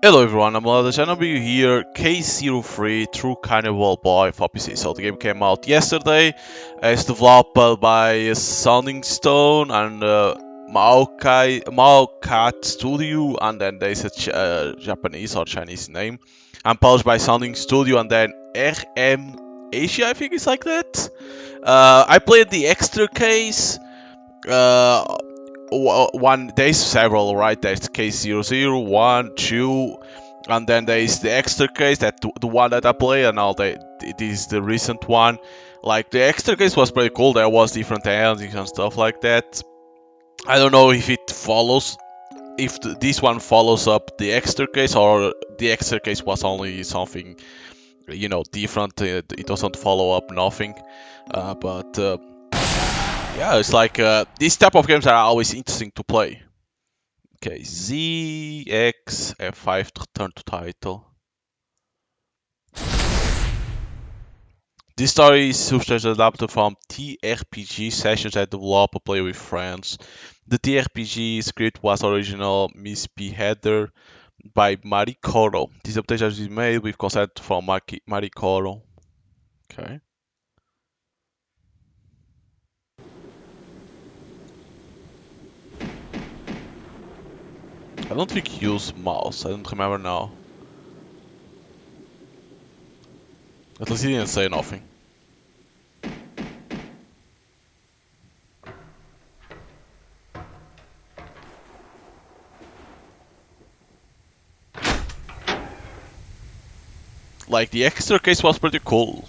Hello everyone, I'm another channel here, K03 True Cannibal Boy for PC. So the game came out yesterday. It's developed by Sounding Stone and Maokat Studio, and then there's a Japanese or Chinese name. And published by Sounding Studio and then RM Asia, I think it's like that. I played the extra case. Uh, One, there's several, right? There's case 00, 1, 2, and then there's the extra case, that the one that I play, and now it is the recent one. Like, the extra case was pretty cool. There was different endings and stuff like that. I don't know if it follows, if this one follows up the extra case, or the extra case was only something, different. It doesn't follow up nothing. But yeah, it's like these type of games are always interesting to play. Okay, ZX F5 to turn to title. This story is substantially adapted from TRPG sessions I developed to play with friends. The TRPG script was original misbeheader by Marty. This adaptation has been made with consent from Marty. Okay. I don't think he used mouse. I don't remember now. At least he didn't say nothing. Like, the extra case was pretty cool.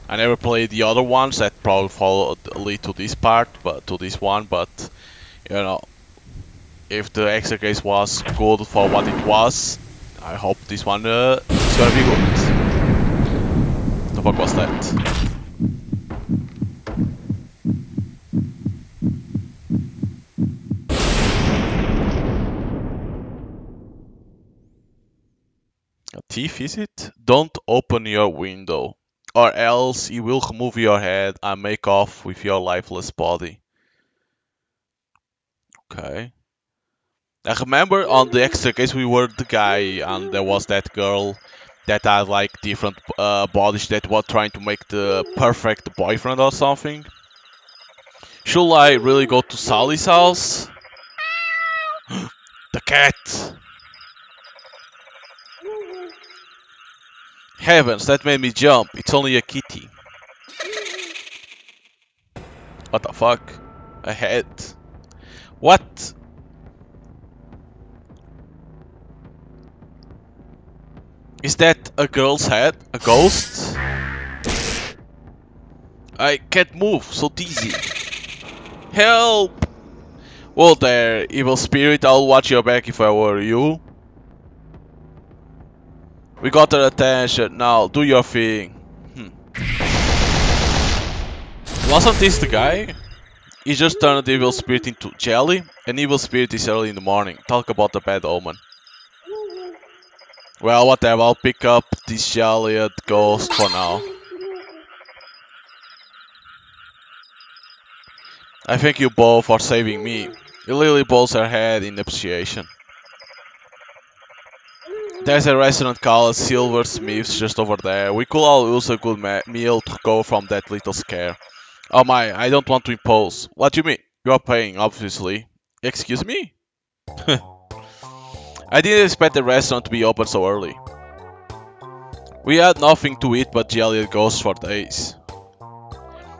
I never played the other ones that probably followed lead to this part, but to this one. But you know, if the extra case was good for what it was, I hope this one is gonna be good. The fuck was that? A thief, is it? Don't open your window, or else he will remove your head and make off with your lifeless body. Okay. I remember on the extra case we were the guy, and there was that girl that had like different bodies that were trying to make the perfect boyfriend or something. Should I really go to Sally's house? The cat! Heavens, that made me jump. It's only a kitty. What the fuck? A head. What? Is that a girl's head? A ghost? I can't move, so dizzy. Help! Well there, evil spirit, I'll watch your back if I were you. We got her attention, now do your thing. Wasn't this the guy? He just turned the evil spirit into jelly. An evil spirit is early in the morning. Talk about a bad omen. Well, whatever, I'll pick up this jelly ghost for now. I thank you both for saving me. Lily bows her head in appreciation. There's a restaurant called Silversmith's just over there. We could all use a good meal to go from that little scare. Oh my, I don't want to impose. What do you mean? You are paying, obviously. Excuse me? I didn't expect the restaurant to be open so early. We had nothing to eat but jelly ghosts for days.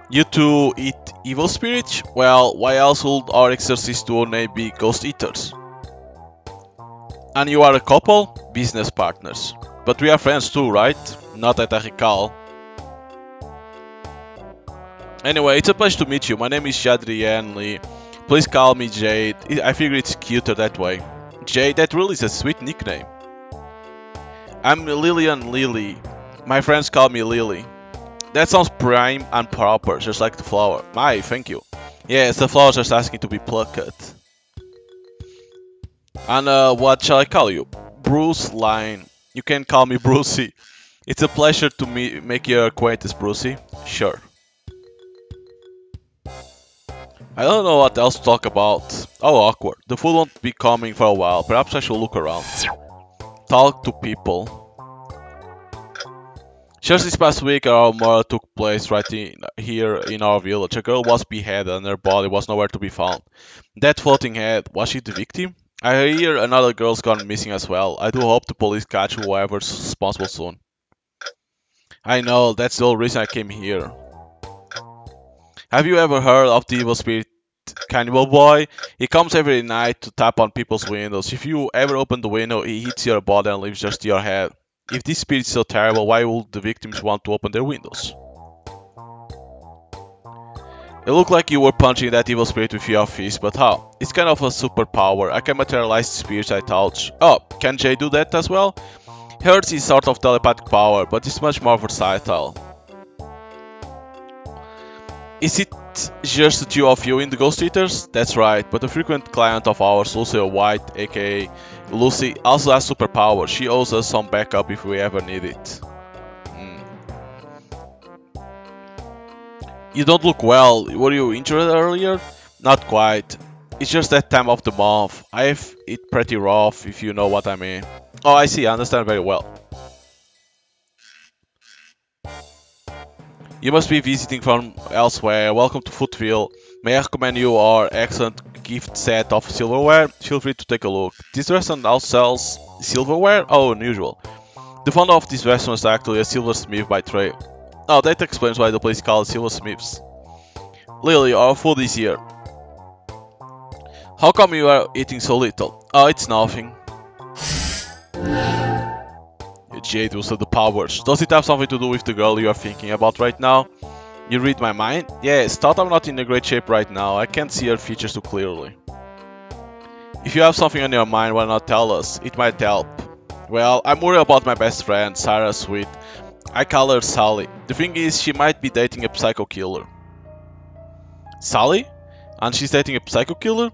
You two eat evil spirits? Well, why else would our exorcist duo name be ghost eaters? And you are a couple? Business partners. But we are friends too, right? Not that I recall. Anyway, it's a pleasure to meet you. My name is Jadrian Lee. Please call me Jade. I figure it's cuter that way. Jade, that really is a sweet nickname. I'm Lillian Lily. My friends call me Lily. That sounds prime and proper, just like the flower. My, thank you. Yes, the flower just asking to be plucked. And what shall I call you? Bruce Line. You can call me Brucey. It's a pleasure to make your acquaintance, Brucey. Sure. I don't know what else to talk about. Oh, awkward. The food won't be coming for a while. Perhaps I should look around. Talk to people. Just this past week, our murder took place right here in our village. A girl was beheaded and her body was nowhere to be found. That floating head, was she the victim? I hear another girl's gone missing as well. I do hope the police catch whoever's responsible soon. I know, that's the whole reason I came here. Have you ever heard of the evil spirit Cannibal boy? He comes every night to tap on people's windows. If you ever open the window, he hits your body and leaves just your head. If this spirit is so terrible, why would the victims want to open their windows? It looked like you were punching that evil spirit with your fist, but how? It's kind of a superpower. I can materialize the spirits I touch. Oh, can Jay do that as well? Hers is sort of telepathic power, but it's much more versatile. Is it just the two of you in the Ghost Eaters? That's right, but a frequent client of ours, Lucy White, aka Lucy, also has superpower. She owes us some backup if we ever need it. You don't look well. Were you injured earlier? Not quite. It's just that time of the month. I have it pretty rough, if you know what I mean. Oh, I see. I understand very well. You must be visiting from elsewhere. Welcome to Footville. May I recommend you our excellent gift set of silverware? Feel free to take a look. This restaurant also sells silverware? Oh, unusual. The founder of this restaurant is actually a silversmith by trade. Oh, that explains why the place is called Silversmiths. Lily, our food is here. How come you are eating so little? Oh, it's nothing. Jade also the powers. Does it have something to do with the girl you are thinking about right now? You read my mind? Yes, thought I'm not in a great shape right now. I can't see her features too clearly. If you have something on your mind, why not tell us? It might help. Well, I'm worried about my best friend, Sarah Sweet. I call her Sally. The thing is, she might be dating a psycho killer. Sally? And she's dating a psycho killer?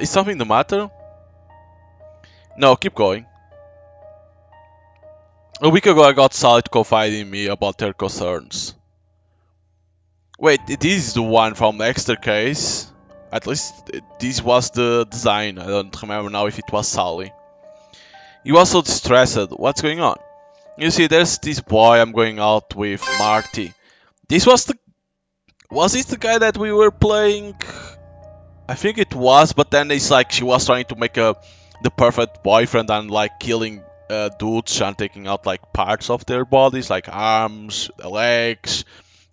Is something the matter? No, keep going. A week ago I got Sally to confide in me about her concerns. Wait, this is the one from the extra case? At least this was the design. I don't remember now if it was Sally. You was so distressed. What's going on? You see, there's this boy I'm going out with, Marty. This was the... Was this the guy that we were playing? I think it was, but then it's like she was trying to make the perfect boyfriend and like killing dudes and taking out like parts of their bodies, like arms, legs,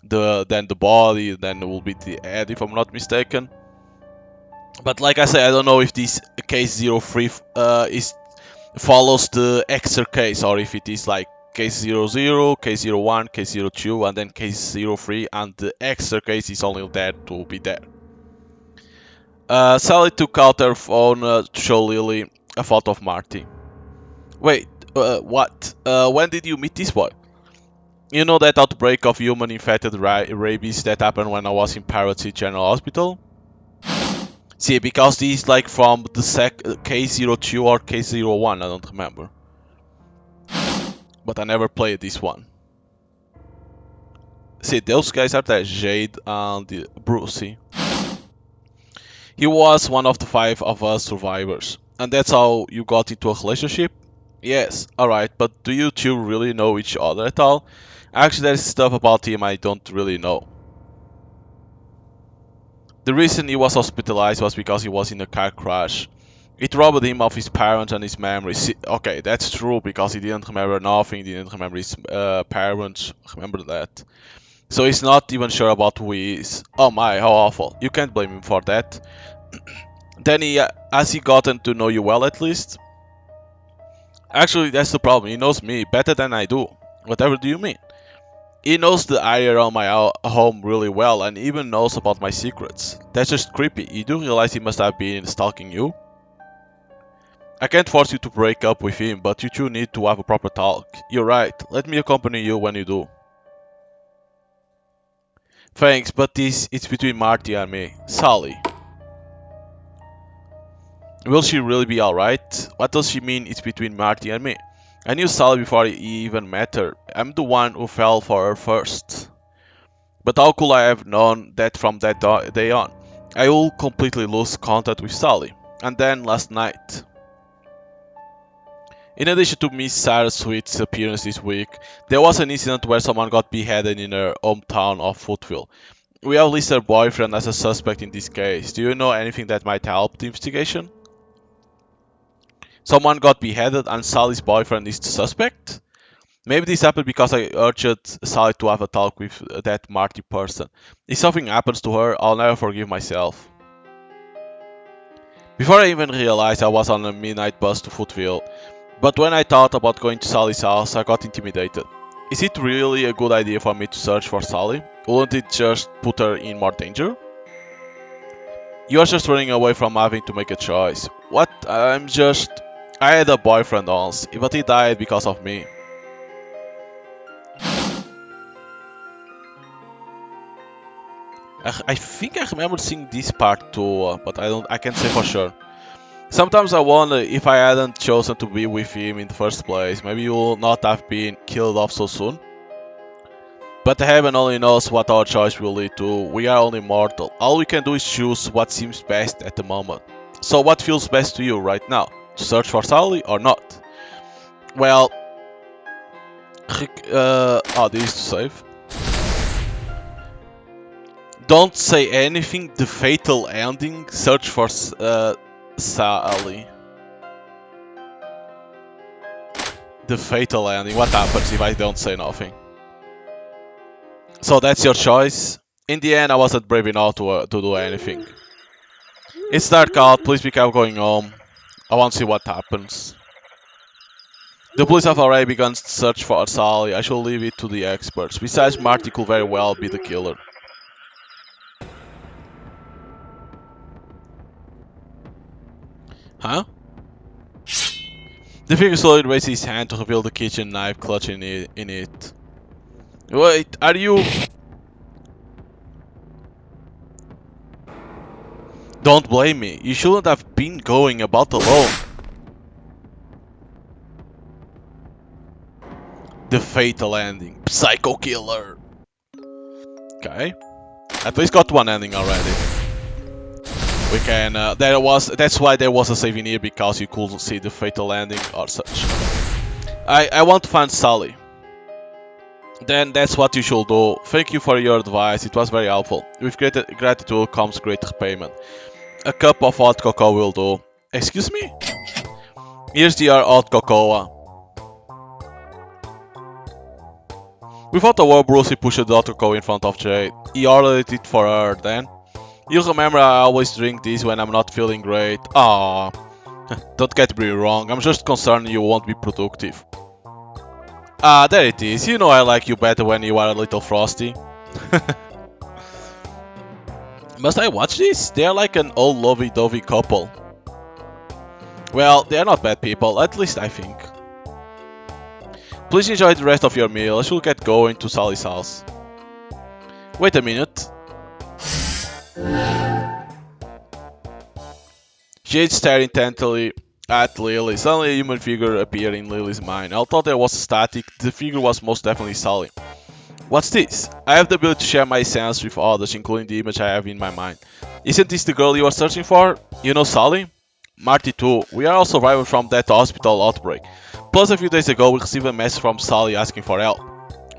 then the body, then it will be the head if I'm not mistaken. But like I say, I don't know if this case 03 is follows the extra case or if it is like case 00, case 01, case 02, and then case 03, and the extra case is only there to be there. Sally took out her phone to show Lily a photo of Marty. Wait, what? When did you meet this boy? You know that outbreak of human-infected rabies that happened when I was in Parrot General Hospital? See, because this is like from the case 02 or case 01, I don't remember. But I never played this one. See, those guys are there, Jade and Brucey. He was one of the 5 of us survivors. And that's how you got into a relationship? Yes, alright, but do you two really know each other at all? Actually, there's stuff about him I don't really know. The reason he was hospitalized was because he was in a car crash. It robbed him of his parents and his memories. Okay, that's true, because he didn't remember nothing, didn't remember his parents, remember that. So he's not even sure about who he is. Oh my, how awful. You can't blame him for that. Then has he gotten to know you well at least? Actually, that's the problem. He knows me better than I do. Whatever do you mean? He knows the area around my home really well and even knows about my secrets. That's just creepy. You do realize he must have been stalking you? I can't force you to break up with him, but you two need to have a proper talk. You're right. Let me accompany you when you do. Thanks, but it's between Marty and me. Sally. Will she really be alright? What does she mean it's between Marty and me? I knew Sally before I even met her. I'm the one who fell for her first. But how could I have known that from that day on? I will completely lose contact with Sally. And then last night. In addition to Miss Sarah Sweet's appearance this week, there was an incident where someone got beheaded in her hometown of Footville. We have listed her boyfriend as a suspect in this case. Do you know anything that might help the investigation? Someone got beheaded and Sally's boyfriend is the suspect? Maybe this happened because I urged Sally to have a talk with that Marty person. If something happens to her, I'll never forgive myself. Before I even realized I was on a midnight bus to Footville, but when I thought about going to Sally's house, I got intimidated. Is it really a good idea for me to search for Sally? Wouldn't it just put her in more danger? You're just running away from having to make a choice. What? I had a boyfriend once, but he died because of me. I think I remember seeing this part too, but I can't say for sure. Sometimes I wonder if I hadn't chosen to be with him in the first place, maybe he would not have been killed off so soon. But heaven only knows what our choice will lead to. We are only mortal. All we can do is choose what seems best at the moment. So what feels best to you right now? To search for Sally or not? Well, this is to save. Don't say anything. The fatal ending. Search for Sally. The fatal ending. What happens if I don't say nothing? So that's your choice. In the end, I wasn't brave enough to do anything. It's dark out. Please be careful going home. I want to see what happens. The police have already begun to search for Sally. I shall leave it to the experts. Besides, Marty could very well be the killer. Huh? The figure slowly raised his hand to reveal the kitchen knife clutched in it. Wait, are you... Don't blame me. You shouldn't have been going about alone. The fatal ending. Psycho killer. Okay. At least got one ending already. We can... that's why there was a saving here, because you could see the fatal ending or such. I want to find Sally. Then that's what you should do. Thank you for your advice, it was very helpful. With great gratitude comes great repayment. A cup of hot cocoa will do. Excuse me? Here's your hot cocoa. Without a word, Brucey pushed the hot cocoa in front of Jade. He ordered it for her, then. You remember I always drink this when I'm not feeling great. Ah, don't get me wrong, I'm just concerned you won't be productive. Ah, there it is. You know I like you better when you are a little frosty. Must I watch this? They are like an old lovey-dovey couple. Well, they are not bad people, at least I think. Please enjoy the rest of your meal. I should get going to Sally's house. Wait a minute. Jade stared intently at Lily. Suddenly a human figure appeared in Lily's mind. Although there was static, the figure was most definitely Sally. What's this? I have the ability to share my sense with others, including the image I have in my mind. Isn't this the girl you are searching for? You know Sally? Marty too. We are all survivors from that hospital outbreak. Plus a few days ago we received a message from Sally asking for help.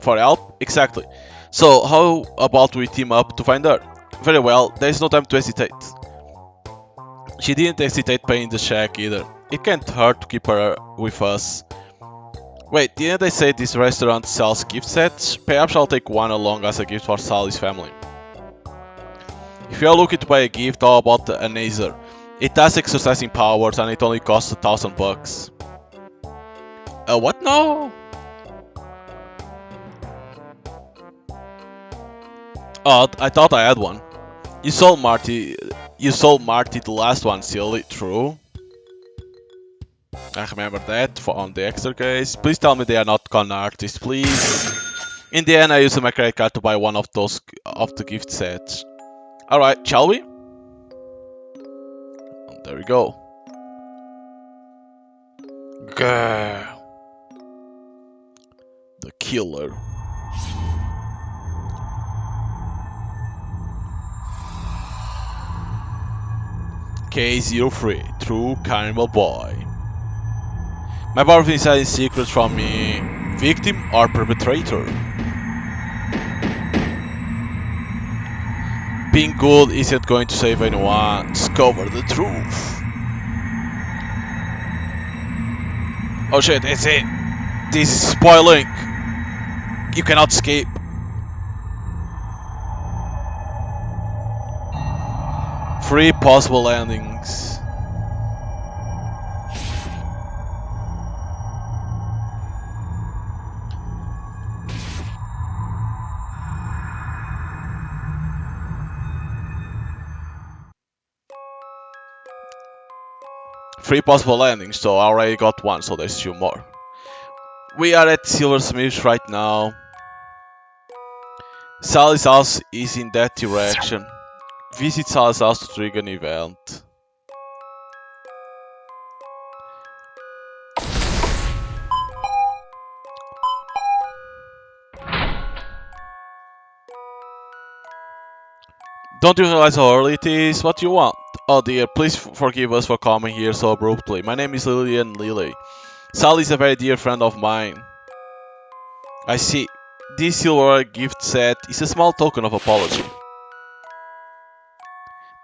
For help? Exactly. So how about we team up to find her? Very well, there is no time to hesitate. She didn't hesitate paying the check either. It can't hurt to keep her with us. Wait, didn't they say this restaurant sells gift sets? Perhaps I'll take one along as a gift for Sally's family. If you are looking to buy a gift, how about a Nazer? It has exercising powers and it only costs $1,000. What now? Oh, I thought I had one. You sold Marty the last one, silly, true? I remember that on the extra case. Please tell me they are not con artists, please. In the end, I used my credit card to buy one of the gift sets. Alright, shall we? There we go. Grr. The killer. K03, true Cannibal boy. My boyfriend is hiding secrets from me. Victim or perpetrator? Being good isn't going to save anyone. Discover the truth. Oh shit, it's it. This is spoiling. You cannot escape. Three possible endings. Three possible endings, so I already got one, so there's two more. We are at Silversmith right now. Sally's house is in that direction. Visit Sally's house to trigger an event. Don't you realize how early it is? What do you want? Oh dear, please forgive us for coming here so abruptly. My name is Lillian Lily. Sally is a very dear friend of mine. I see. This silver gift set is a small token of apology.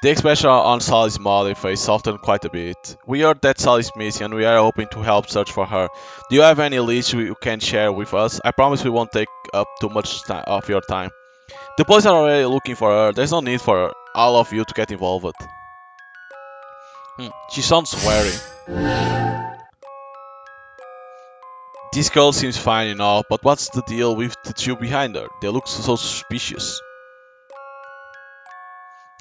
The expression on Sally's smiley face softened quite a bit. We heard that Sally's missing and we are hoping to help search for her. Do you have any leads you can share with us? I promise we won't take up too much of your time. The police are already looking for her. There's no need for all of you to get involved. She sounds wary. This girl seems fine enough, but what's the deal with the two behind her? They look so suspicious.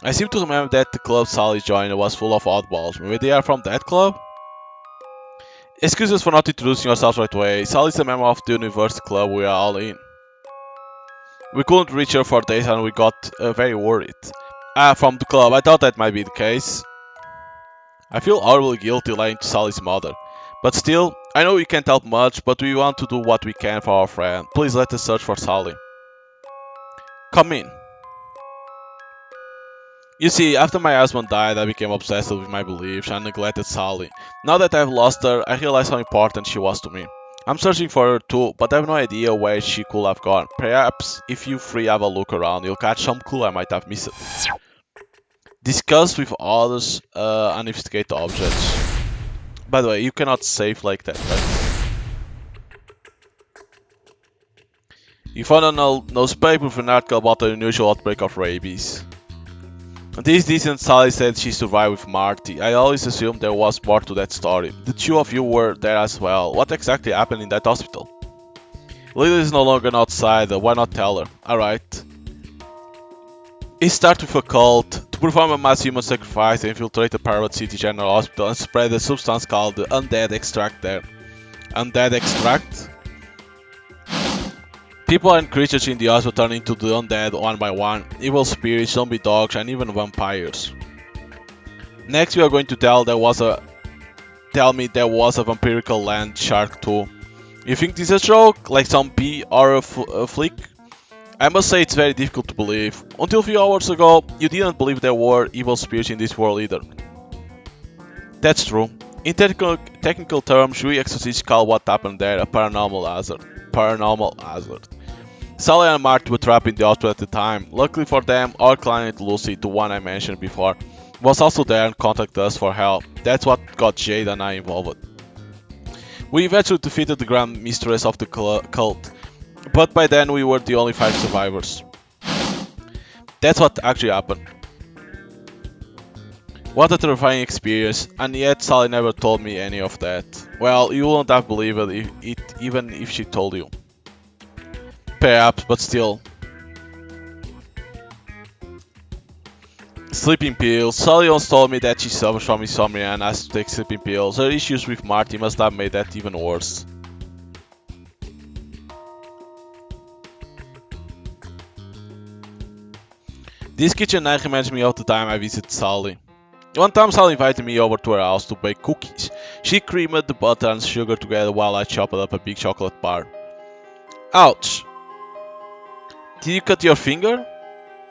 I seem to remember that the club Sally joined was full of oddballs. Maybe they are from that club? Excuse us for not introducing ourselves right away. Sally's a member of the university club we are all in. We couldn't reach her for days and we got very worried. From the club, I thought that might be the case. I feel horribly guilty lying to Sally's mother. But still, I know we can't help much, but we want to do what we can for our friend. Please let us search for Sally. Come in. You see, after my husband died, I became obsessed with my beliefs and neglected Sally. Now that I've lost her, I realize how important she was to me. I'm searching for her too, but I have no idea where she could have gone. Perhaps, if you three have a look around, you'll catch some clue I might have missed. Discuss with others and investigate objects. By the way, you cannot save like that, right? You found a newspaper with an article about the unusual outbreak of rabies. This decent Sally said she survived with Marty. I always assumed there was more to that story. The two of you were there as well. What exactly happened in that hospital? Lily is no longer an outsider. Why not tell her? Alright. It started with a cult. To perform a mass human sacrifice, they infiltrated Parrot City General Hospital and spread a substance called the undead extract there. Undead extract? People and creatures in the hospital turn into the undead one by one. Evil spirits, zombie dogs, and even vampires. Next you are going to tell me there was a vampirical land shark too. You think this is a joke? Like some B or a flick? I must say it's very difficult to believe. Until a few hours ago, you didn't believe there were evil spirits in this world either. That's true. In technical terms, we exorcists call what happened there a paranormal hazard. Paranormal hazard. Sally and Marty were trapped in the hospital at the time. Luckily for them, our client Lucy, the one I mentioned before, was also there and contacted us for help. That's what got Jade and I involved. We eventually defeated the grand mistress of the cult, but by then we were the only 5 survivors. That's what actually happened. What a terrifying experience, and yet Sally never told me any of that. Well, you wouldn't have believed it even if she told you. Perhaps, but still. Sleeping pills. Sally once told me that she suffers from insomnia and has to take sleeping pills. Her issues with Marty must have made that even worse. This kitchen night reminds me of the time I visited Sally. One time Sally invited me over to her house to bake cookies. She creamed the butter and sugar together while I chopped up a big chocolate bar. Ouch! Did you cut your finger?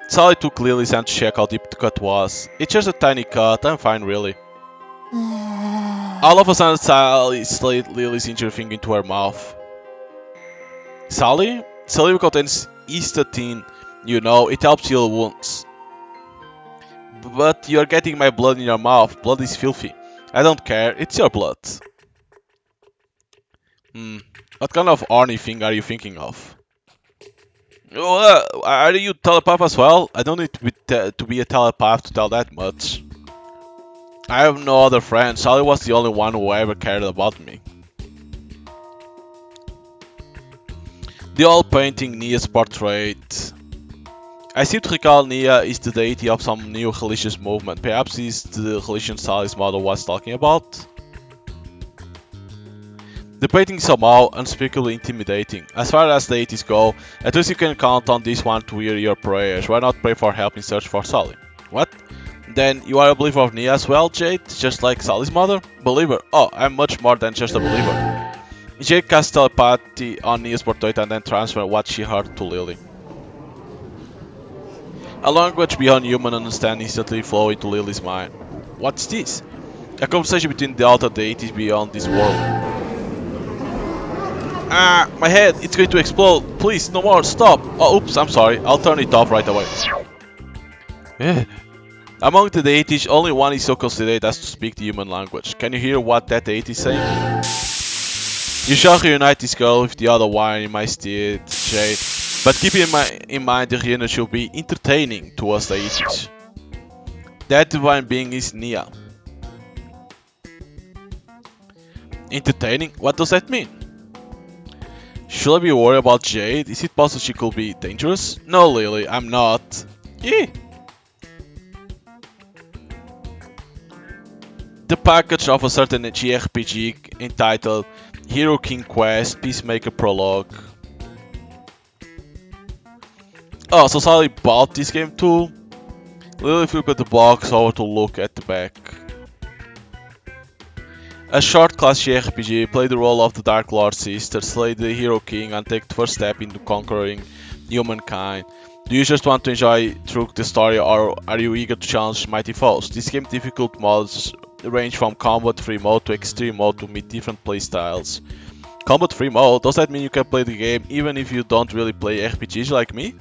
Sally took Lily's hand to check how deep the cut was. It's just a tiny cut, I'm fine really. All of a sudden, Sally slid Lily's injured finger into her mouth. Sally? Saliva contains cystatin, you know, it helps heal wounds. But you're getting my blood in your mouth. Blood is filthy. I don't care, it's your blood. Hmm. What kind of orny thing are you thinking of? Are you telepath as well? I don't need to be a telepath to tell that much. I have no other friends. Sally was the only one who ever cared about me. The old painting Nia's portrait. I seem to recall Nia is the deity of some new religious movement. Perhaps it's the religion Sally's mother was talking about? The painting is somehow unspeakably intimidating. As far as deities go, at least you can count on this one to hear your prayers. Why not pray for help in search for Sally? What? Then you are a believer of Nia as well, Jade? Just like Sally's mother? Believer? Oh, I'm much more than just a believer. Jade casts telepathy on Nia's portrait and then transfers what she heard to Lily. A language beyond human understanding instantly flowed into Lily's mind. What's this? A conversation between the outer deities beyond this world. Ah, my head, it's going to explode. Please, no more, stop. Oh, oops, I'm sorry. I'll turn it off right away. Among the deities, only one is so considerate as to speak the human language. Can you hear what that deity is saying? You shall reunite this girl with the other one in my stead, Jade. But keep in mind the reunion should be entertaining to us deities. That divine being is Nia. Entertaining? What does that mean? Should I be worried about Jade? Is it possible she could be dangerous? No, Lily, I'm not. Yeah. The package of a certain JRPG entitled Hero King Quest Peacemaker Prologue. Oh, so Sally bought this game too? Lily flipped the box over to look at the back. A short class JRPG, play the role of the Dark Lord sister, slay the Hero King and take the first step into conquering humankind. Do you just want to enjoy through the story or are you eager to challenge mighty foes? This game's difficult modes range from combat free mode to extreme mode to meet different playstyles. Combat free mode? Does that mean you can play the game even if you don't really play RPGs like me?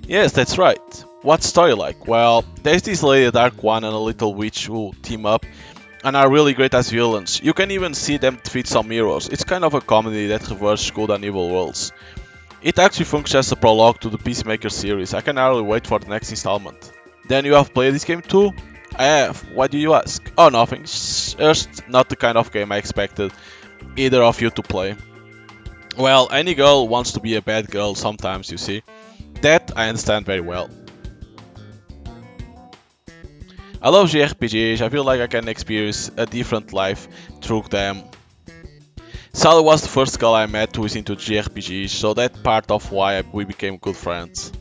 Yes, that's right. What's story like? Well, there's this lady, a dark one, and a little witch who team up and are really great as villains. You can even see them defeat some heroes. It's kind of a comedy that reverses good and evil worlds. It actually functions as a prologue to the Peacemaker series. I can hardly wait for the next installment. Then you have played this game too? I have. Why do you ask? Oh, nothing. Just not the kind of game I expected either of you to play. Well, any girl wants to be a bad girl sometimes, you see. That I understand very well. I love JRPGs, I feel like I can experience a different life through them. Sally was the first girl I met who is into JRPGs, so that's part of why we became good friends.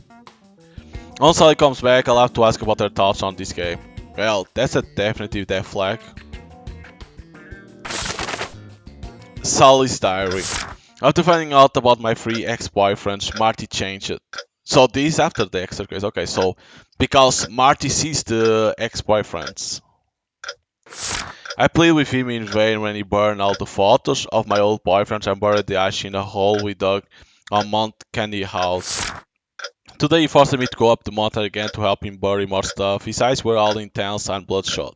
Once Sally comes back, I'll have to ask about her thoughts on this game. Well, that's a definitive death flag. Sally's diary. After finding out about my three ex-boyfriends, Marty changed it. So this after the extra case, okay, so because Marty sees the ex-boyfriends. I played with him in vain when he burned all the photos of my old boyfriends and buried the ash in a hole we dug on Mount Candy House. Today he forced me to go up the mountain again to help him bury more stuff. His eyes were all intense and bloodshot.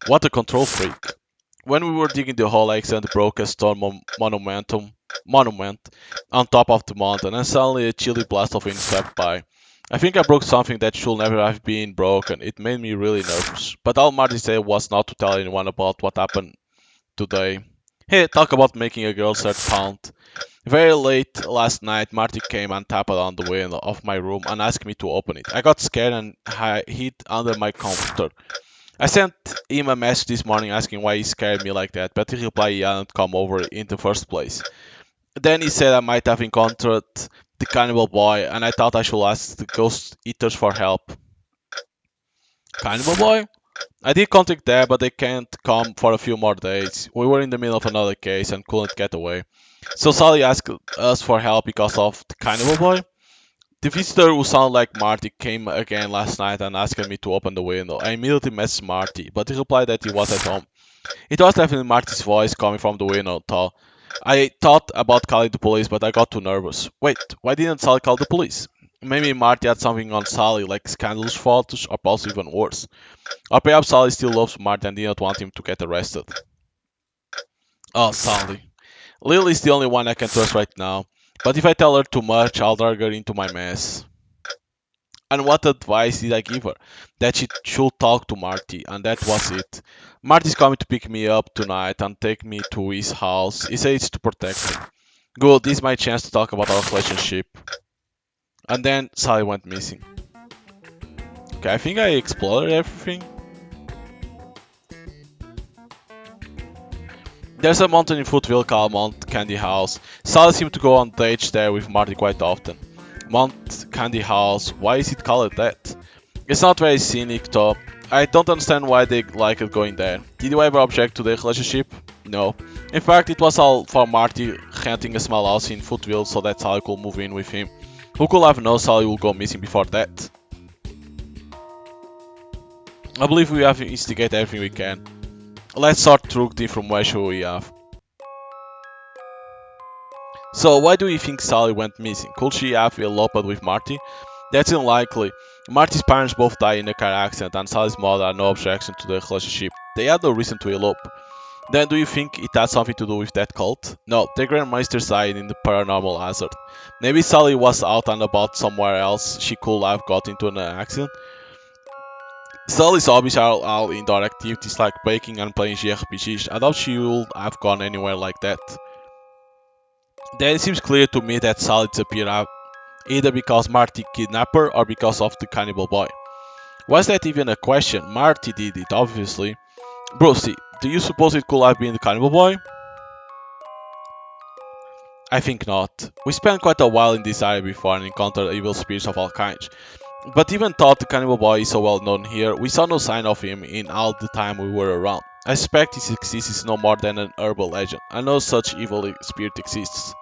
What a control freak. When we were digging the hole, I accidentally broke a stone monument on top of the mountain, and suddenly a chilly blast of wind swept by. I think I broke something that should never have been broken. It made me really nervous. But all Marty said was not to tell anyone about what happened today. Hey, talk about making a girl's heart pound. Very late last night, Marty came and tapped on the window of my room and asked me to open it. I got scared and hid under my comforter. I sent him a message this morning asking why he scared me like that, but he replied he hadn't come over in the first place. Then he said I might have encountered the Cannibal boy, and I thought I should ask the ghost eaters for help. Cannibal boy? I did contact them, but they can't come for a few more days. We were in the middle of another case and couldn't get away. So Sally asked us for help because of the Cannibal boy. The visitor who sounded like Marty came again last night and asked me to open the window. I immediately messaged Marty, but he replied that he was at home. It was definitely Marty's voice coming from the window, though. I thought about calling the police, but I got too nervous. Wait, why didn't Sally call the police? Maybe Marty had something on Sally, like scandalous photos, or possibly even worse. Or perhaps Sally still loves Marty and didn't want him to get arrested. Oh, Sally. Lily's the only one I can trust right now. But if I tell her too much, I'll drag her into my mess. And what advice did I give her? That she should talk to Marty, and that was it. Marty's coming to pick me up tonight and take me to his house. He says it's to protect me. Good, this is my chance to talk about our relationship. And then Sally went missing. Okay, I think I explored everything. There's a mountain in Footville called Mount Candy House. Sally seemed to go on dates there with Marty quite often. Mount Candy House, why is it called that? It's not very scenic though. I don't understand why they like it going there. Did you ever object to their relationship? No. In fact, it was all for Marty renting a small house in Footville so that Sally could move in with him. Who could have known Sally would go missing before that? I believe we have to instigate everything we can. Let's sort through the information we have. So why do you think Sally went missing? Could she have eloped with Marty? That's unlikely. Marty's parents both died in a car accident and Sally's mother had no objection to the relationship. They had no reason to elope. Then do you think it had something to do with that cult? No, their grandmasters died in the paranormal hazard. Maybe Sally was out and about somewhere else she could have got into an accident. Sally's hobbies are all indoor activities like baking and playing JRPGs. I doubt she would have gone anywhere like that. Then it seems clear to me that Sally disappeared either because Marty kidnapped her or because of the cannibal boy. Was that even a question? Marty did it, obviously. Brucey, do you suppose it could have been the cannibal boy? I think not. We spent quite a while in this area before and encountered evil spirits of all kinds. But even though the cannibal boy is so well known here, we saw no sign of him in all the time we were around. I suspect his existence is no more than an urban legend, and no such evil spirit exists.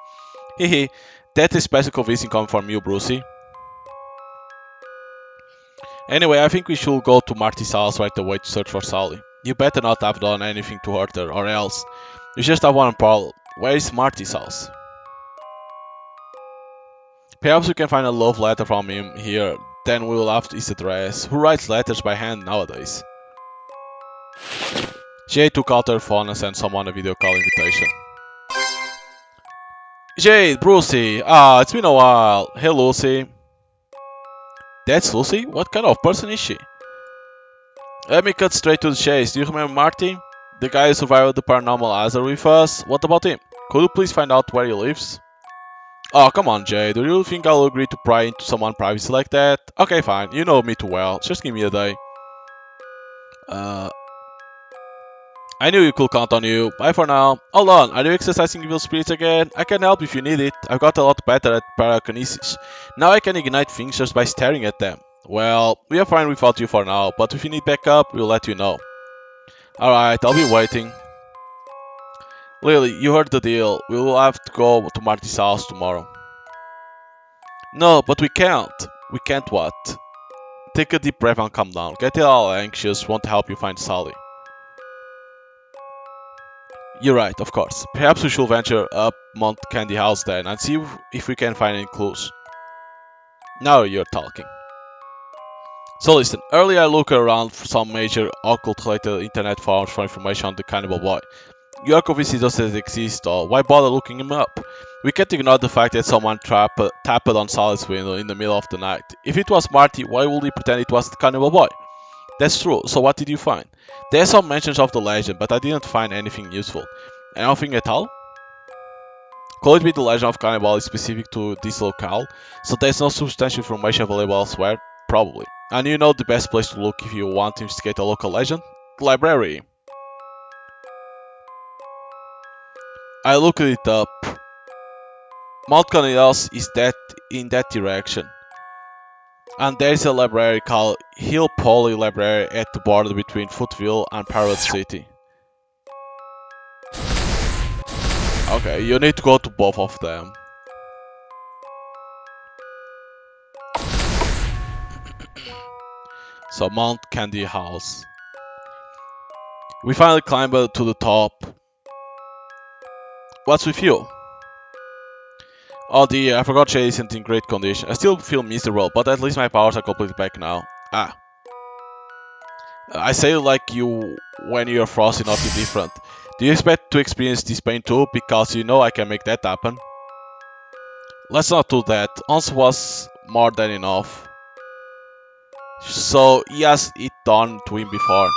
Hehe, that is special convincing coming from you, Brucey. Anyway, I think we should go to Marty's house right away to search for Sally. You better not have done anything to hurt her, or else. You just have one problem. Where is Marty's house? Perhaps we can find a love letter from him here, then we will have his address. Who writes letters by hand nowadays? Jay took out her phone and sent someone a video call invitation. Jade, Brucey, it's been a while. Hey Lucy. That's Lucy? What kind of person is she? Let me cut straight to the chase. Do you remember Marty? The guy who survived the paranormal hazard with us? What about him? Could you please find out where he lives? Oh, come on, Jay. Do you think I'll agree to pry into someone's privacy like that? Okay, fine. You know me too well. Just give me a day. Uh, I knew you could count on you. Bye for now. Hold on. Are you exercising evil spirits again? I can help if you need it. I've got a lot better at parakinesis. Now I can ignite things just by staring at them. Well, we are fine without you for now, but if you need backup, we'll let you know. Alright, I'll be waiting. Lily, you heard the deal. We will have to go to Marty's house tomorrow. No, but we can't. We can't what? Take a deep breath and calm down. Getting all anxious won't help you find Sally. You're right, of course. Perhaps we should venture up Mount Candy House then and see if we can find any clues. Now you're talking. So listen, earlier I looked around for some major occult-related internet forums for information on the Cannibal Boy. You're convinced he doesn't exist, or why bother looking him up? We can't ignore the fact that someone tapped on Sally's window in the middle of the night. If it was Marty, why would he pretend it was the Cannibal Boy? That's true, so what did you find? There are some mentions of the legend, but I didn't find anything useful. Anything at all? Could it be the legend of Cannibal is specific to this locale, so there's no substantial information available elsewhere? Probably. And you know the best place to look if you want to investigate a local legend? The library. I looked it up. Mount Cannibal is that in that direction. And there's a library called Hill Poly Library at the border between Footville and Parrot City. Okay, you need to go to both of them. So Mount Candy House. We finally climbed to the top. What's with you? Oh dear, I forgot Jay isn't in great condition. I still feel miserable, but at least my powers are completely back now. Ah. I say like you when you're frosty, nothing different. Do you expect to experience this pain too? Because you know I can make that happen. Let's not do that. Once was more than enough. So he has it done to him before.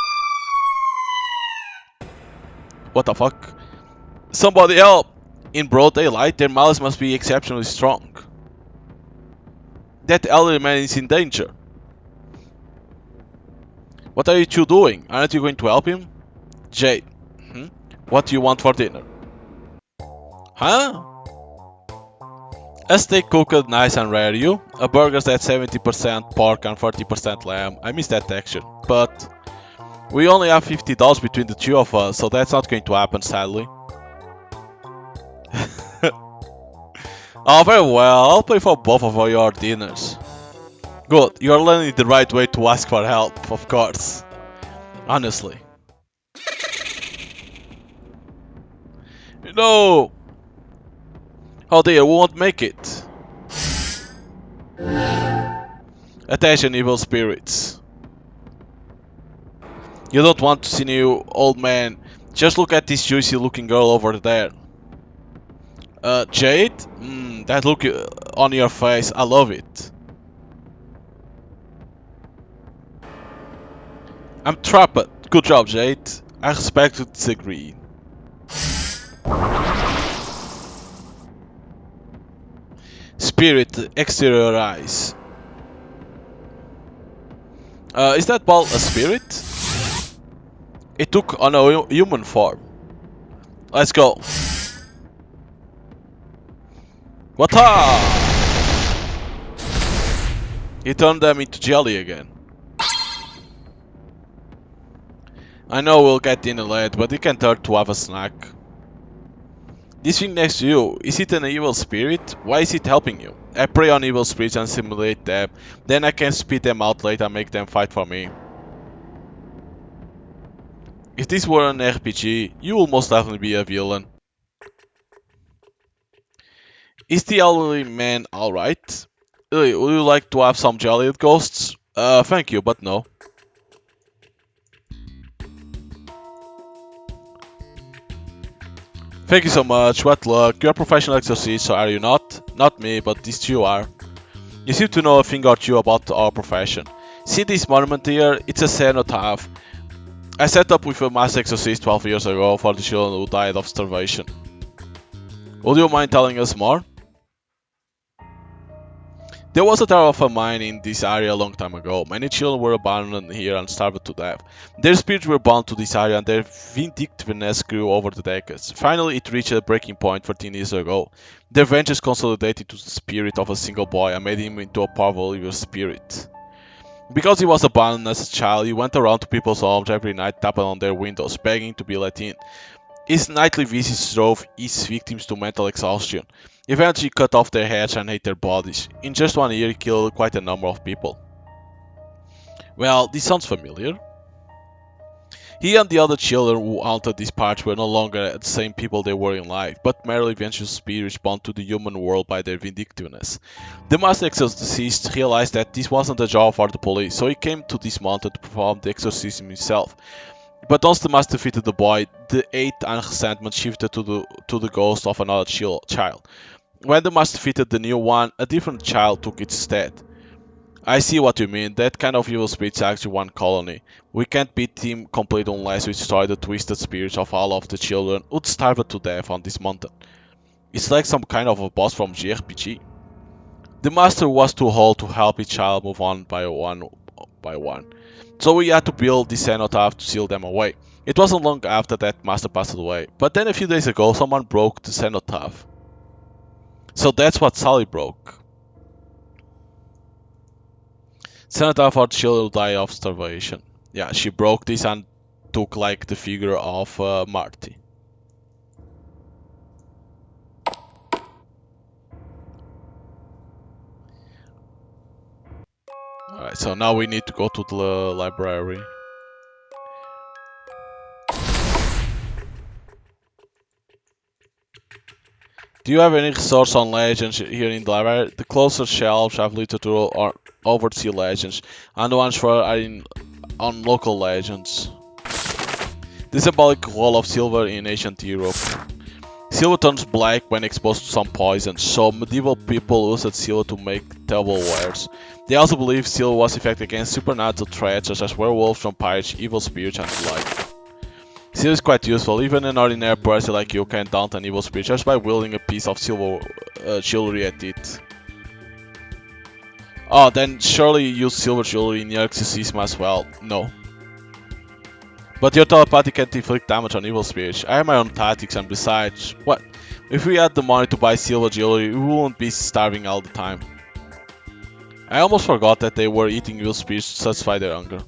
What the fuck? Somebody help! In broad daylight, their malice must be exceptionally strong. That elderly man is in danger. What are you two doing? Aren't you going to help him? Jade. Hmm? What do you want for dinner? Huh? A steak cooked nice and rare, you? A burger's at 70% pork and 30% lamb. I miss that texture. But we only have $50 between the two of us, so that's not going to happen, sadly. Oh, very well. I'll pay for both of your dinners. Good. You're learning the right way to ask for help, of course. Honestly. No! Oh dear, we won't make it. Attention, evil spirits. You don't want to see new old man. Just look at this juicy looking girl over there. Jade? That look on your face, I love it. I'm trapped. Good job, Jade. I respect to disagree. Spirit, exterior eyes. Is that ball a spirit? It took on a human form. Let's go. Wata! He turned them into jelly again. I know we'll get dinner late, but it can turn to have a snack. This thing next to you, is it an evil spirit? Why is it helping you? I prey on evil spirits and simulate them, then I can spit them out later and make them fight for me. If this were an RPG, you will most definitely be a villain. Is the elderly man alright? Would you like to have some jelly ghosts? Thank you, but no. Thank you so much, what luck. You're a professional exorcist, so are you not? Not me, but these two are. You seem to know a thing or two about our profession. See this monument here? It's a cenotaph. I set up with a master exorcist 12 years ago for the children who died of starvation. Would you mind telling us more? There was a tower of a mine in this area a long time ago. Many children were abandoned here and starved to death. Their spirits were bound to this area and their vindictiveness grew over the decades. Finally, it reached a breaking point 14 years ago. Their vengeance consolidated to the spirit of a single boy and made him into a powerful evil spirit. Because he was abandoned as a child, he went around to people's homes every night tapping on their windows, begging to be let in. His nightly visits drove his victims to mental exhaustion. Eventually, he cut off their heads and ate their bodies. In just 1 year, he killed quite a number of people. Well, this sounds familiar. He and the other children who haunted these parts were no longer the same people they were in life, but merely vengeful spirits bound to the human world by their vindictiveness. The master exorcist realized that this wasn't a job for the police, so he came to this mountain to perform the exorcism himself. But once the master defeated the boy, the hate and resentment shifted to the ghost of another child. When the master defeated the new one, a different child took its stead. I see what you mean, that kind of evil spirit is actually one colony. We can't beat him completely unless we destroy the twisted spirits of all of the children who'd starved to death on this mountain. It's like some kind of a boss from JRPG. The master was too old to help each child move on by one by one. So we had to build this cenotaph to seal them away. It wasn't long after that master passed away, but then a few days ago someone broke the cenotaph. So that's what Sally broke. Cenotaph for children who die of starvation. Yeah, she broke this and took like the figure of Marty. Alright, so now we need to go to the library. Do you have any resource on legends here in the library? The closer shelves have literature or oversea legends, and the ones for are on local legends. The symbolic wall of silver in ancient Europe. Silver turns black when exposed to some poison, so medieval people used silver to make tableware. They also believed silver was effective against supernatural threats such as werewolves, vampires, evil spirits, and the like. Silver is quite useful, even an ordinary person like you can daunt an evil spirit just by wielding a piece of silver jewelry at it. Oh, then surely you use silver jewelry in your exorcism as well. No. But your telepathy can't inflict damage on evil spirits. I have my own tactics, and besides, what? If we had the money to buy silver jewelry, we wouldn't be starving all the time. I almost forgot that they were eating evil spirits to satisfy their hunger.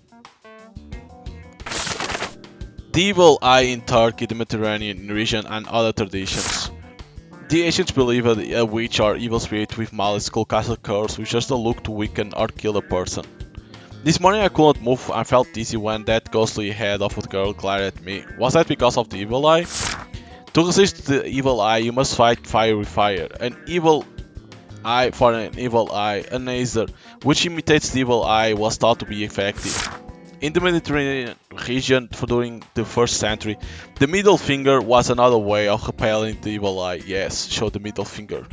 The evil eye in Turkey, the Mediterranean region, and other traditions. The ancients believed a witch or evil spirit with malice could cast a curse with just a look to weaken or kill a person. This morning I couldn't move and felt dizzy when that ghostly head of a girl glared at me. Was that because of the evil eye? To resist the evil eye, you must fight fire with fire. An evil eye for an evil eye, a laser, which imitates the evil eye, was thought to be effective. In the Mediterranean region during the 1st century, the middle finger was another way of repelling the evil eye. Yes, show the middle finger.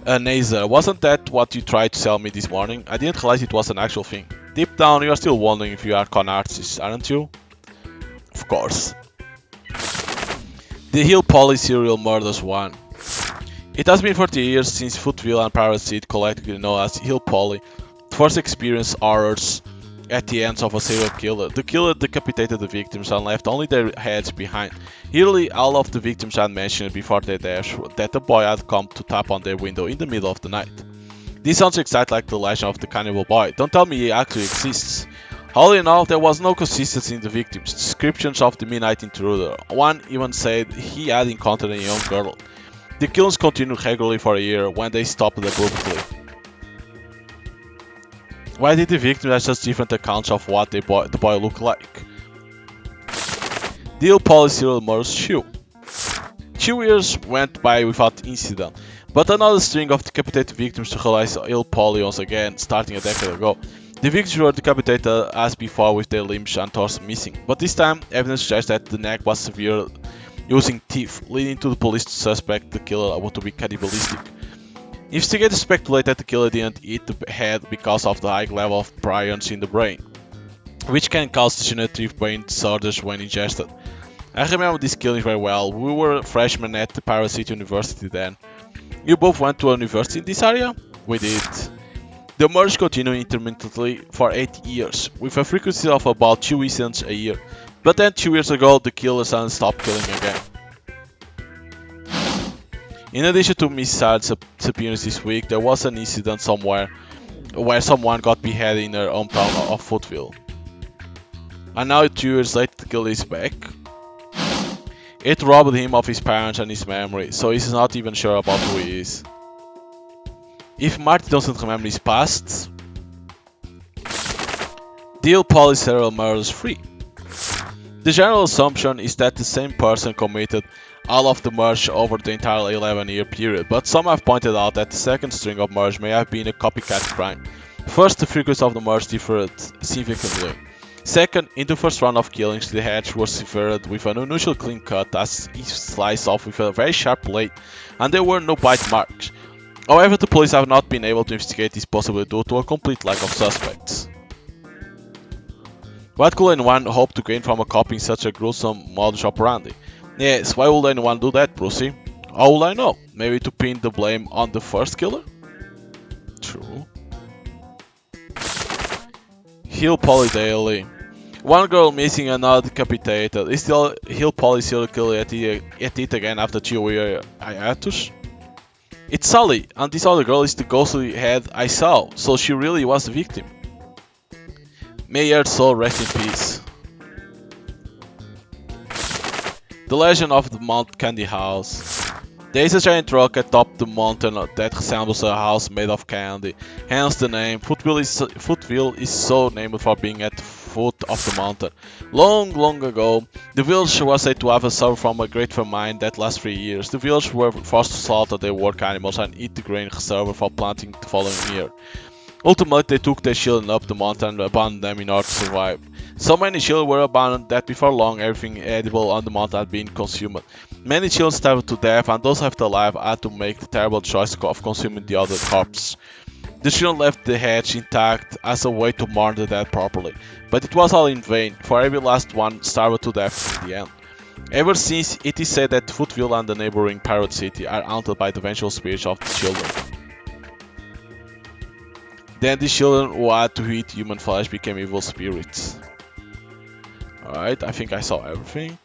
A laser, wasn't that what you tried to sell me this morning? I didn't realize it was an actual thing. Deep down, you are still wondering if you are con artists, aren't you? Of course. The Hill Polly serial murders 1. It has been 40 years since Footville and Pirate City, collectively known as Hill Polly, first experienced horrors at the hands of a serial killer. The killer decapitated the victims and left only their heads behind. Nearly all of the victims had mentioned before their death that a boy had come to tap on their window in the middle of the night. This sounds exactly like the legend of the Cannibal boy. Don't tell me he actually exists. All in all, there was no consistency in the victims' descriptions of the midnight intruder. One even said he had encountered a young girl. The killings continued regularly for a year when they stopped abruptly. Why did the victims have such different accounts of what the boy looked like? Hill Polly serial murders 2. 2 years went by without incident, but another string of decapitated victims realized Hill Polly once again, starting a decade ago. The victims were decapitated as before with their limbs and torso missing, but this time evidence suggests that the neck was severed using teeth, leading to the police to suspect the killer to be cannibalistic. Investigators speculate that the killer didn't eat the head because of the high level of prions in the brain, which can cause degenerative brain disorders when ingested. I remember this killing very well. We were freshmen at the Pirate City University then. You both went to a university in this area? We did. The murders continued intermittently for 8 years, with a frequency of about 2 incidents a year. But then 2 years ago, the killer suddenly stopped killing again. In addition to Miss Sard's appearance this week, there was an incident somewhere where someone got beheaded in her hometown of Footville. And now 2 years later, the killer is back. It robbed him of his parents and his memory, so he's not even sure about who he is. If Marty doesn't remember his past, Hill Polly serial murders 3. The general assumption is that the same person committed all of the murders over the entire 11-year period, but some have pointed out that the second string of murders may have been a copycat crime. First, the frequency of the murders differed significantly. Second, in the first round of killings, the heads were severed with an unusual clean cut as if sliced off with a very sharp blade, and there were no bite marks. However, the police have not been able to investigate this possibly due to a complete lack of suspects. What could anyone hope to gain from copying such a gruesome modus operandi? Yes, why would anyone do that, Brucey? How would I know? Maybe to pin the blame on the first killer? True. Hill Polly Daily. One girl missing, another decapitated. Is the Hill Polly serial killer at it again after 2 year hiatus? It's Sally, and this other girl is the ghostly head I saw, so she really was the victim. May her soul rest in peace. The Legend of the Mount Candy House. There is a giant rock atop the mountain that resembles a house made of candy, hence the name. Footville is so named for being at the foot of the mountain. Long, long ago, the village was said to have suffered from a great famine that lasted 3 years. The village were forced to slaughter their work animals and eat the grain reserved for planting the following year. Ultimately, they took their children up the mountain and abandoned them in order to survive. So many children were abandoned that before long everything edible on the mountain had been consumed. Many children starved to death, and those left alive had to make the terrible choice of consuming the other corpses. The children left the hedge intact as a way to mourn the dead properly, but it was all in vain, for every last one starved to death in the end. Ever since, it is said that Footville and the neighboring Pirate City are haunted by the vengeful spirits of the children. Then the children who had to eat human flesh became evil spirits. Alright, I think I saw everything.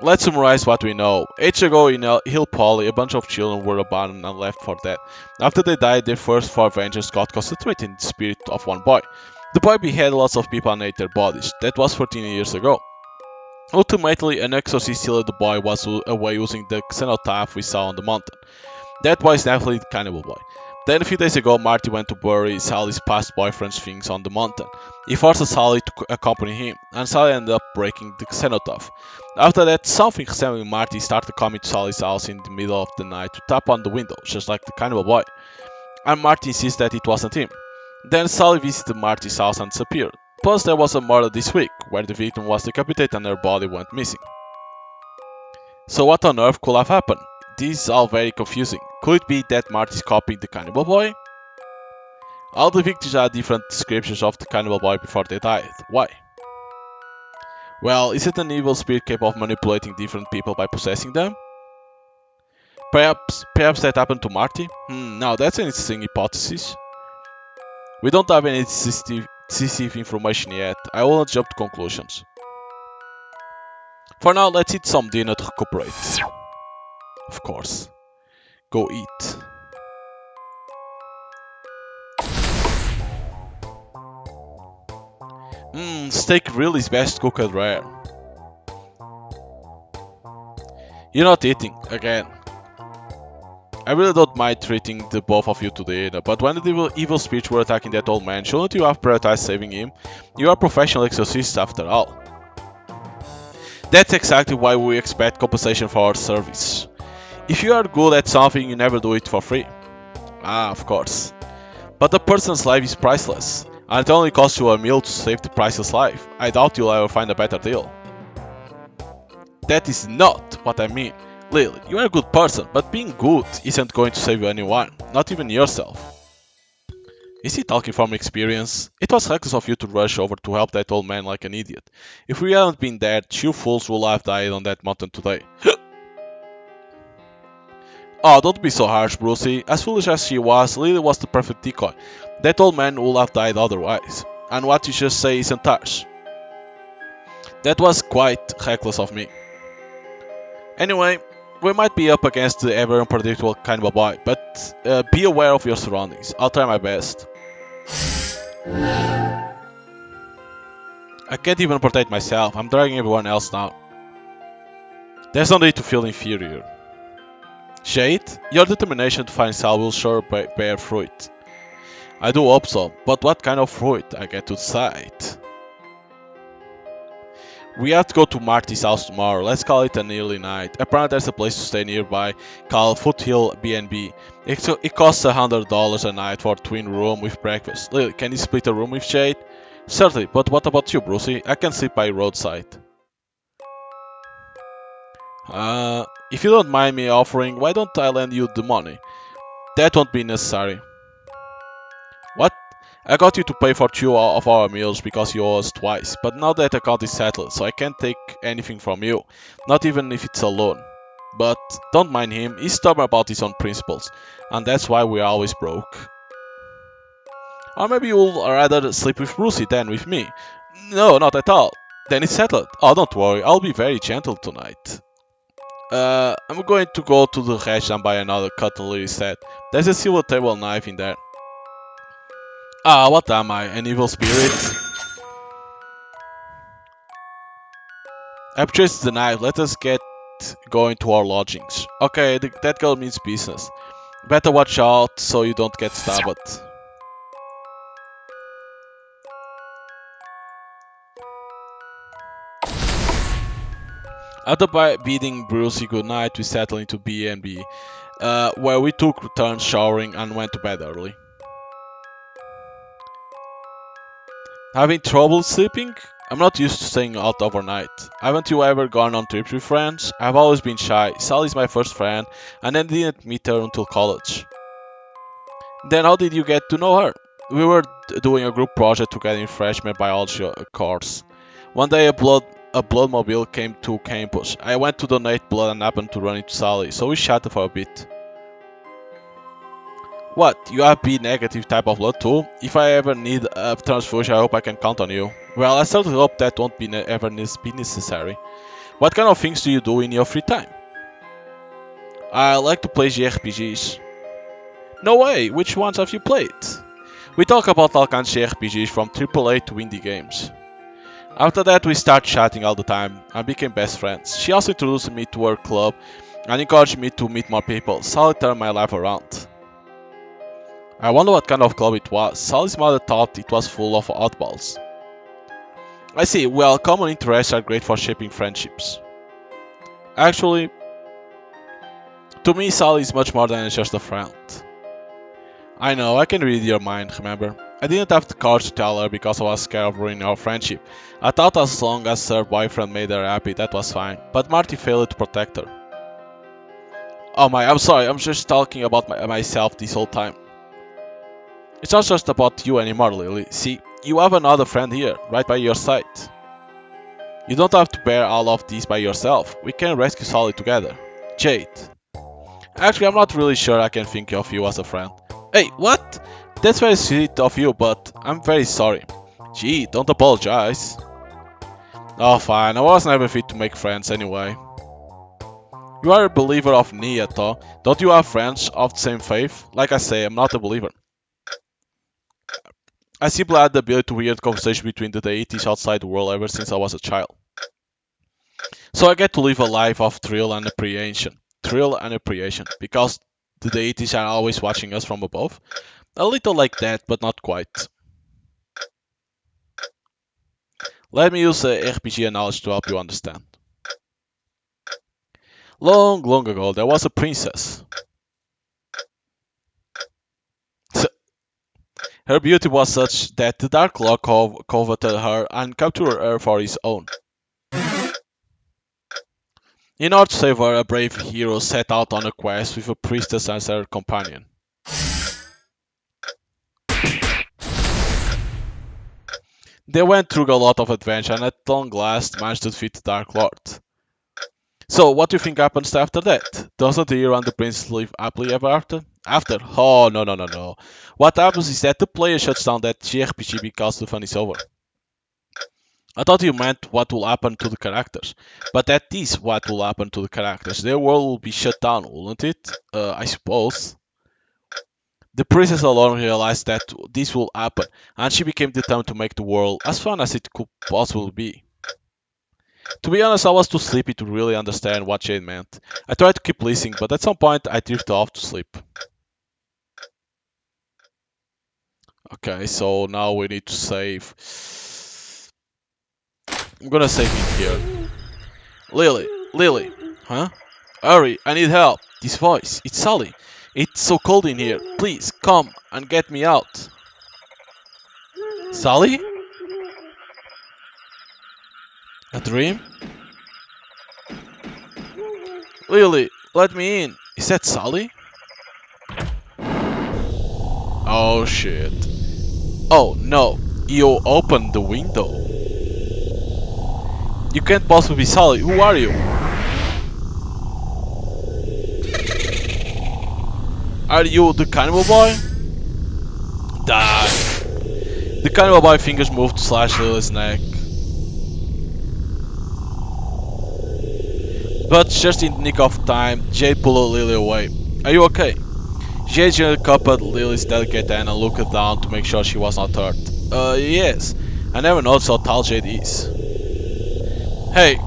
Let's summarize what we know. Ages ago in Hill Poly, a bunch of children were abandoned and left for dead. After they died, their first four vengeance got concentrated in the spirit of one boy. The boy beheaded lots of people and ate their bodies. That was 14 years ago. Ultimately, an exorcist sealed the boy was away using the cenotaph we saw on the mountain. That boy is definitely the Cannibal boy. Then a few days ago, Marty went to bury Sally's past boyfriend's things on the mountain. He forced Sally to accompany him, and Sally ended up breaking the cenotaph. After that, something resembling Marty started coming to Sally's house in the middle of the night to tap on the window, just like the Cannibal boy. And Marty insists that it wasn't him. Then Sally visited Marty's house and disappeared. Plus, there was a murder this week, where the victim was decapitated and her body went missing. So what on earth could have happened? This is all very confusing. Could it be that Marty's copying the Cannibal boy? All the victims had different descriptions of the Cannibal boy before they died. Why? Well, is it an evil spirit capable of manipulating different people by possessing them? Perhaps that happened to Marty? Now that's an interesting hypothesis. We don't have any decisive information yet. I will not jump to conclusions. For now, let's eat some dinner to recuperate. Of course. Go eat. Steak really is best cooked rare. You're not eating, again. I really don't mind treating the both of you to dinner, but when the evil spirits were attacking that old man, shouldn't you have prioritized saving him? You are professional exorcists after all. That's exactly why we expect compensation for our service. If you are good at something, you never do it for free. Of course. But a person's life is priceless, and it only costs you a meal to save the priceless life. I doubt you'll ever find a better deal. That is not what I mean. Lily, you are a good person, but being good isn't going to save anyone, not even yourself. Is he talking from experience? It was reckless of you to rush over to help that old man like an idiot. If we hadn't been there, two fools would have died on that mountain today. Oh, don't be so harsh, Brucey. As foolish as she was, Lily was the perfect decoy. That old man would have died otherwise. And what you just say isn't harsh. That was quite reckless of me. Anyway, we might be up against the ever unpredictable Cannibal boy, but be aware of your surroundings. I'll try my best. I can't even protect myself. I'm dragging everyone else down. There's no need to feel inferior. Shade, your determination to find Sal will sure bear fruit. I do hope so, but what kind of fruit? I get to decide. We have to go to Marty's house tomorrow. Let's call it an early night. Apparently there's a place to stay nearby called Foothill B&B. It costs $100 a night for a twin room with breakfast. Lily, can you split a room with Shade? Certainly, but what about you, Brucey? I can sleep by roadside. If you don't mind me offering, why don't I lend you the money? That won't be necessary. What? I got you to pay for 2 of our meals because you owe us twice, but now that account is settled, so I can't take anything from you, not even if it's a loan. But don't mind him, he's stubborn about his own principles, and that's why we're always broke. Or maybe you'll rather sleep with Brucey than with me. No, not at all. Then it's settled. Oh, don't worry, I'll be very gentle tonight. I'm going to go to the hedge and buy another cutlery set. There's a silver table knife in there. What am I? An evil spirit? I purchased the knife. Let us get going to our lodgings. Okay, that girl means business. Better watch out so you don't get stabbed. After bidding Brucey goodnight, we settled into B&B, where we took turns showering and went to bed early. Having trouble sleeping? I'm not used to staying out overnight. Haven't you ever gone on trips with friends? I've always been shy. Sally's my first friend, and I didn't meet her until college. Then how did you get to know her? We were doing a group project together in freshman biology course. One day a bloodmobile came to campus. I went to donate blood and happened to run into Sally, so we chatted for a bit. What? You have B negative type of blood too? If I ever need a transfusion, I hope I can count on you. Well, I certainly hope that won't be ever be necessary. What kind of things do you do in your free time? I like to play JRPGs. No way, which ones have you played? We talk about all kinds of JRPGs from AAA to indie games. After that we started chatting all the time and became best friends. She also introduced me to her club and encouraged me to meet more people. Sally turned my life around. I wonder what kind of club it was. Sally's mother thought it was full of oddballs. I see, well, common interests are great for shaping friendships. Actually, to me Sally is much more than just a friend. I know, I can read your mind, remember? I didn't have the courage to tell her because I was scared of ruining our friendship. I thought as long as her boyfriend made her happy, that was fine. But Marty failed to protect her. Oh my, I'm sorry, I'm just talking about myself this whole time. It's not just about you anymore, Lily. See, you have another friend here, right by your side. You don't have to bear all of this by yourself. We can rescue Sally together. Jade. Actually, I'm not really sure I can think of you as a friend. Hey, what? That's very sweet of you, but I'm very sorry. Gee, don't apologize. Oh, fine, I was never fit to make friends anyway. You are a believer of Nia, though. Don't you have friends of the same faith? Like I say, I'm not a believer. I simply had the ability to hear the conversation between the deities outside the world ever since I was a child. So I get to live a life of thrill and apprehension. Thrill and apprehension, because the deities are always watching us from above. A little like that, but not quite. Let me use a RPG analogy to help you understand. Long, long ago, there was a princess. Her beauty was such that the Dark Lord coveted her and captured her for his own. In order to save her, a brave hero set out on a quest with a priestess as her companion. They went through a lot of adventure and at long last managed to defeat the Dark Lord. So, what do you think happens after that? Doesn't the hero and the prince live happily ever after? After? Oh, no, no, no, no. What happens is that the player shuts down that JRPG because the fun is over. I thought you meant what will happen to the characters. But that is what will happen to the characters. Their world will be shut down, wouldn't it? I suppose. The princess alone realized that this will happen, and she became determined to make the world as fun as it could possibly be. To be honest, I was too sleepy to really understand what Jane meant. I tried to keep listening, but at some point I drifted off to sleep. Okay, so now we need to save. I'm gonna save it here. Lily, huh? Hurry, I need help. This voice, it's Sally. It's so cold in here. Please, come and get me out. Sally? A dream? Lily, let me in. Is that Sally? Oh shit. Oh no, you opened the window. You can't possibly be Sally. Who are you? Are you the Cannibal boy? Die. The Cannibal boy fingers moved to slash Lily's neck. But just in the nick of time, Jade pulled Lily away. Are you okay? Jade gently cupped Lily's delicate hand and looked down to make sure she was not hurt. Yes. I never noticed how tall Jade is. Hey.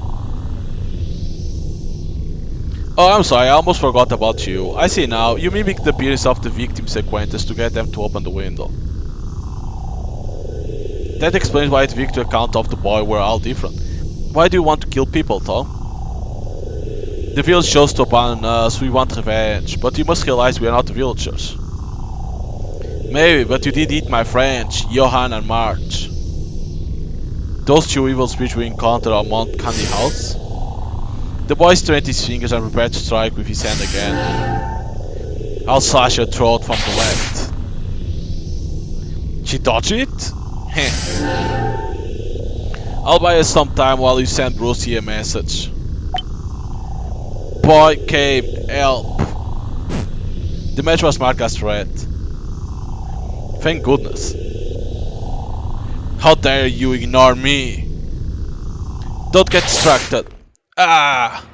Oh, I'm sorry, I almost forgot about you. I see now, you mimic the appearance of the victim's acquaintance to get them to open the window. That explains why the victim account of the boy were all different. Why do you want to kill people, Tom? The village chose to upon us, we want revenge, but you must realize we are not the villagers. Maybe, but you did eat my friends, Johan and March. Those two evil spirits we encountered on Mount Candy House? The boy straightened his fingers and prepared to strike with his hand again. I'll slash your throat from the left. She dodged it? Heh. I'll buy you some time while you send Brucey a message. Boy came, help. The match was marked as threat. Thank goodness. How dare you ignore me? Don't get distracted. Ah!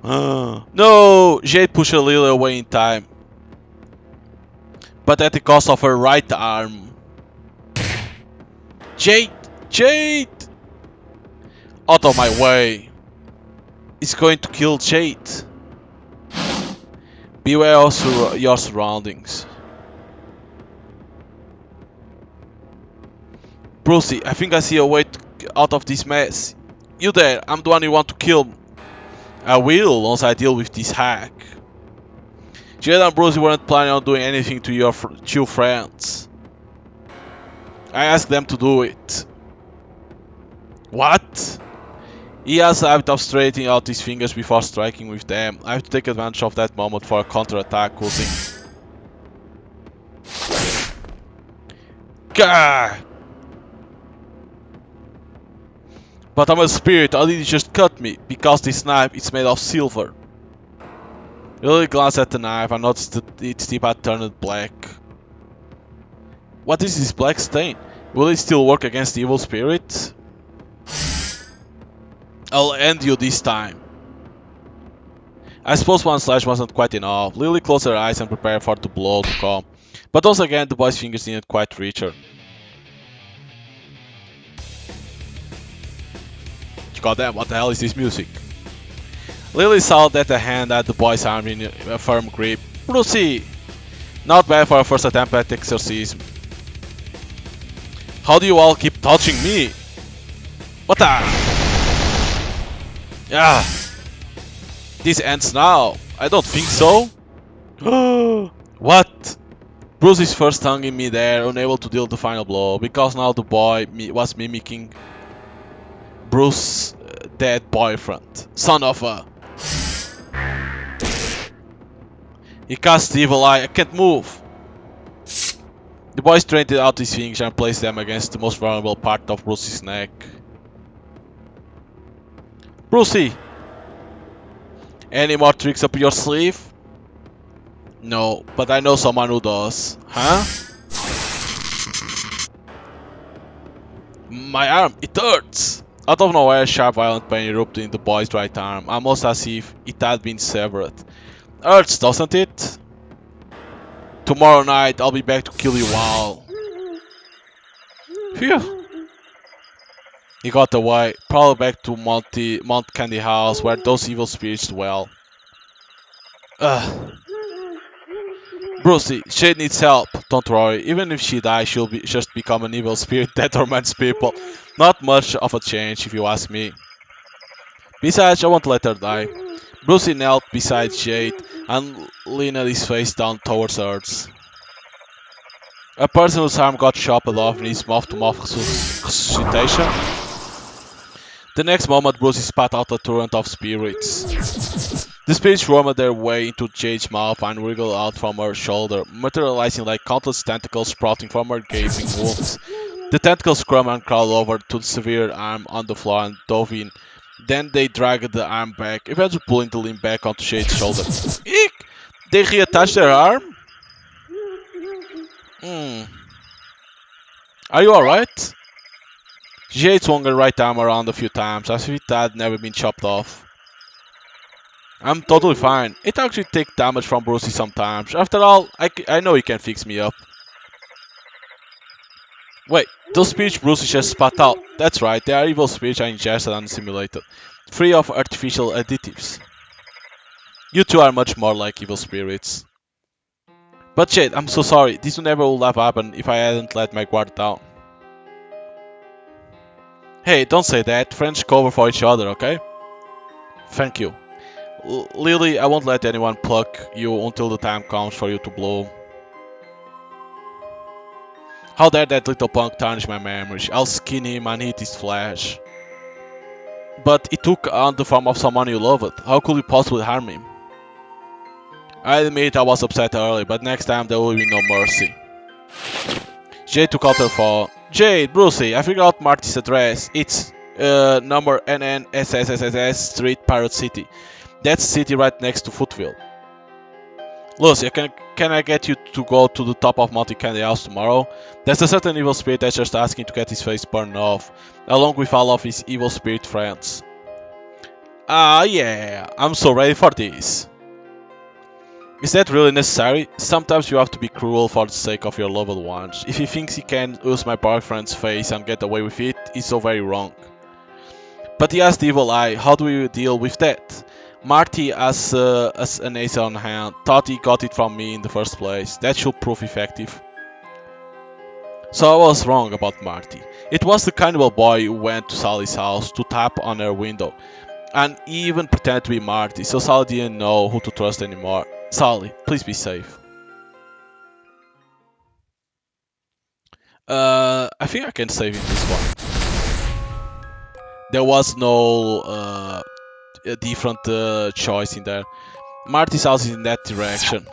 No! Jade pushed Lily away in time. But at the cost of her right arm. Jade! Jade! Out of my way. It's going to kill Jade. Beware of your surroundings. Brucey, I think I see a way out of this mess. You there, I'm the one you want to kill. I will, once I deal with this hack. Jade and Brucey weren't planning on doing anything to your two friends. I asked them to do it. What? He has the habit of straightening out his fingers before striking with them. I have to take advantage of that moment for a counter-attack, causing... Gah! But I'm a spirit, how did you just cut me? Because this knife is made of silver. Lily glanced at the knife and noticed that its tip had turned black. What is this black stain? Will it still work against the evil spirit? I'll end you this time. I suppose one slash wasn't quite enough. Lily closed her eyes and prepared for the blow to come. But once again, the boy's fingers didn't quite reach her. Goddamn, what the hell is this music? Lily saw that the hand had the boy's arm in a firm grip. Brucey! Not bad for a first attempt at exorcism. How do you all keep touching me? What the? Yeah. This ends now. I don't think so. What? Brucey's first hung in midair, unable to deal the final blow, because now the boy was mimicking Bruce's dead boyfriend. Son of a... He cast the evil eye. I can't move. The boy straightened out his fingers and placed them against the most vulnerable part of Brucey's neck. Brucey! Any more tricks up your sleeve? No, but I know someone who does. Huh? My arm, it hurts! Out of nowhere, a sharp violent pain erupted in the boy's right arm, almost as if it had been severed. Hurts, doesn't it? Tomorrow night, I'll be back to kill you all. Phew. He got away, probably back to Mount Candy House, where those evil spirits dwell. Ugh. Brucey, she needs help, don't worry. Even if she dies, she'll just become an evil spirit that torments people. Not much of a change, if you ask me. Besides, I won't let her die. Brucey knelt beside Jade and leaned his face down towards Earth. A person whose arm got chopped off needs mouth-to-mouth resuscitation. The next moment, Brucey spat out a torrent of spirits. The spirits wormed their way into Jade's mouth and wriggled out from her shoulder, materializing like countless tentacles sprouting from her gaping wounds. The tentacles scrambled and crawled over to the severed arm on the floor and dove in. Then they dragged the arm back, eventually pulling the limb back onto Jade's shoulder. Eek! They reattached their arm? Are you alright? Jade swung her right arm around a few times, as if it had never been chopped off. I'm totally fine. It actually takes damage from Brucey sometimes. After all, I know he can fix me up. Wait, those spirits Bruce just spat out. That's right, they are evil spirits are ingested and simulated, free of artificial additives. You two are much more like evil spirits. But shit, I'm so sorry. This never would have happened if I hadn't let my guard down. Hey, don't say that. Friends cover for each other, okay? Thank you. Lily, I won't let anyone pluck you until the time comes for you to blow. How dare that little punk tarnish my memories? I'll skin him and eat his flesh. But it took on the form of someone you loved. How could you possibly harm him? I admit I was upset early, but next time there will be no mercy. Jade took out her phone. Jade, Brucey, I figured out Marty's address. It's number NNSSSS Street, Pirate City. That's the city right next to Footville. Lucy, can I get you to go to the top of Monte Candy House tomorrow? There's a certain evil spirit that's just asking to get his face burned off, along with all of his evil spirit friends. Ah, yeah, I'm so ready for this. Is that really necessary? Sometimes you have to be cruel for the sake of your loved ones. If he thinks he can use my boyfriend's face and get away with it, he's so very wrong. But he has the evil eye, how do we deal with that? Marty, as an ace on hand, thought he got it from me in the first place. That should prove effective. So I was wrong about Marty. It was the cannibal boy who went to Sally's house to tap on her window. And he even pretended to be Marty, so Sally didn't know who to trust anymore. Sally, please be safe. I think I can save in this one. There was no a different choice in there. Marty's house is in that direction.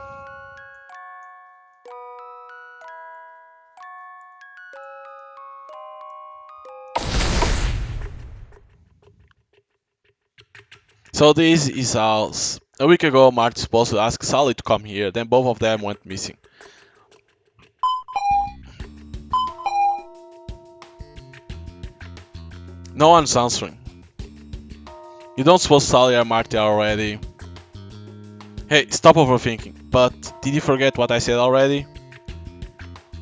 So this is house. A week ago, Marty supposed to ask Sally to come here, then both of them went missing. No one's answering. You don't suppose Sally or Marty are already... Hey, stop overthinking. But, did you forget what I said already?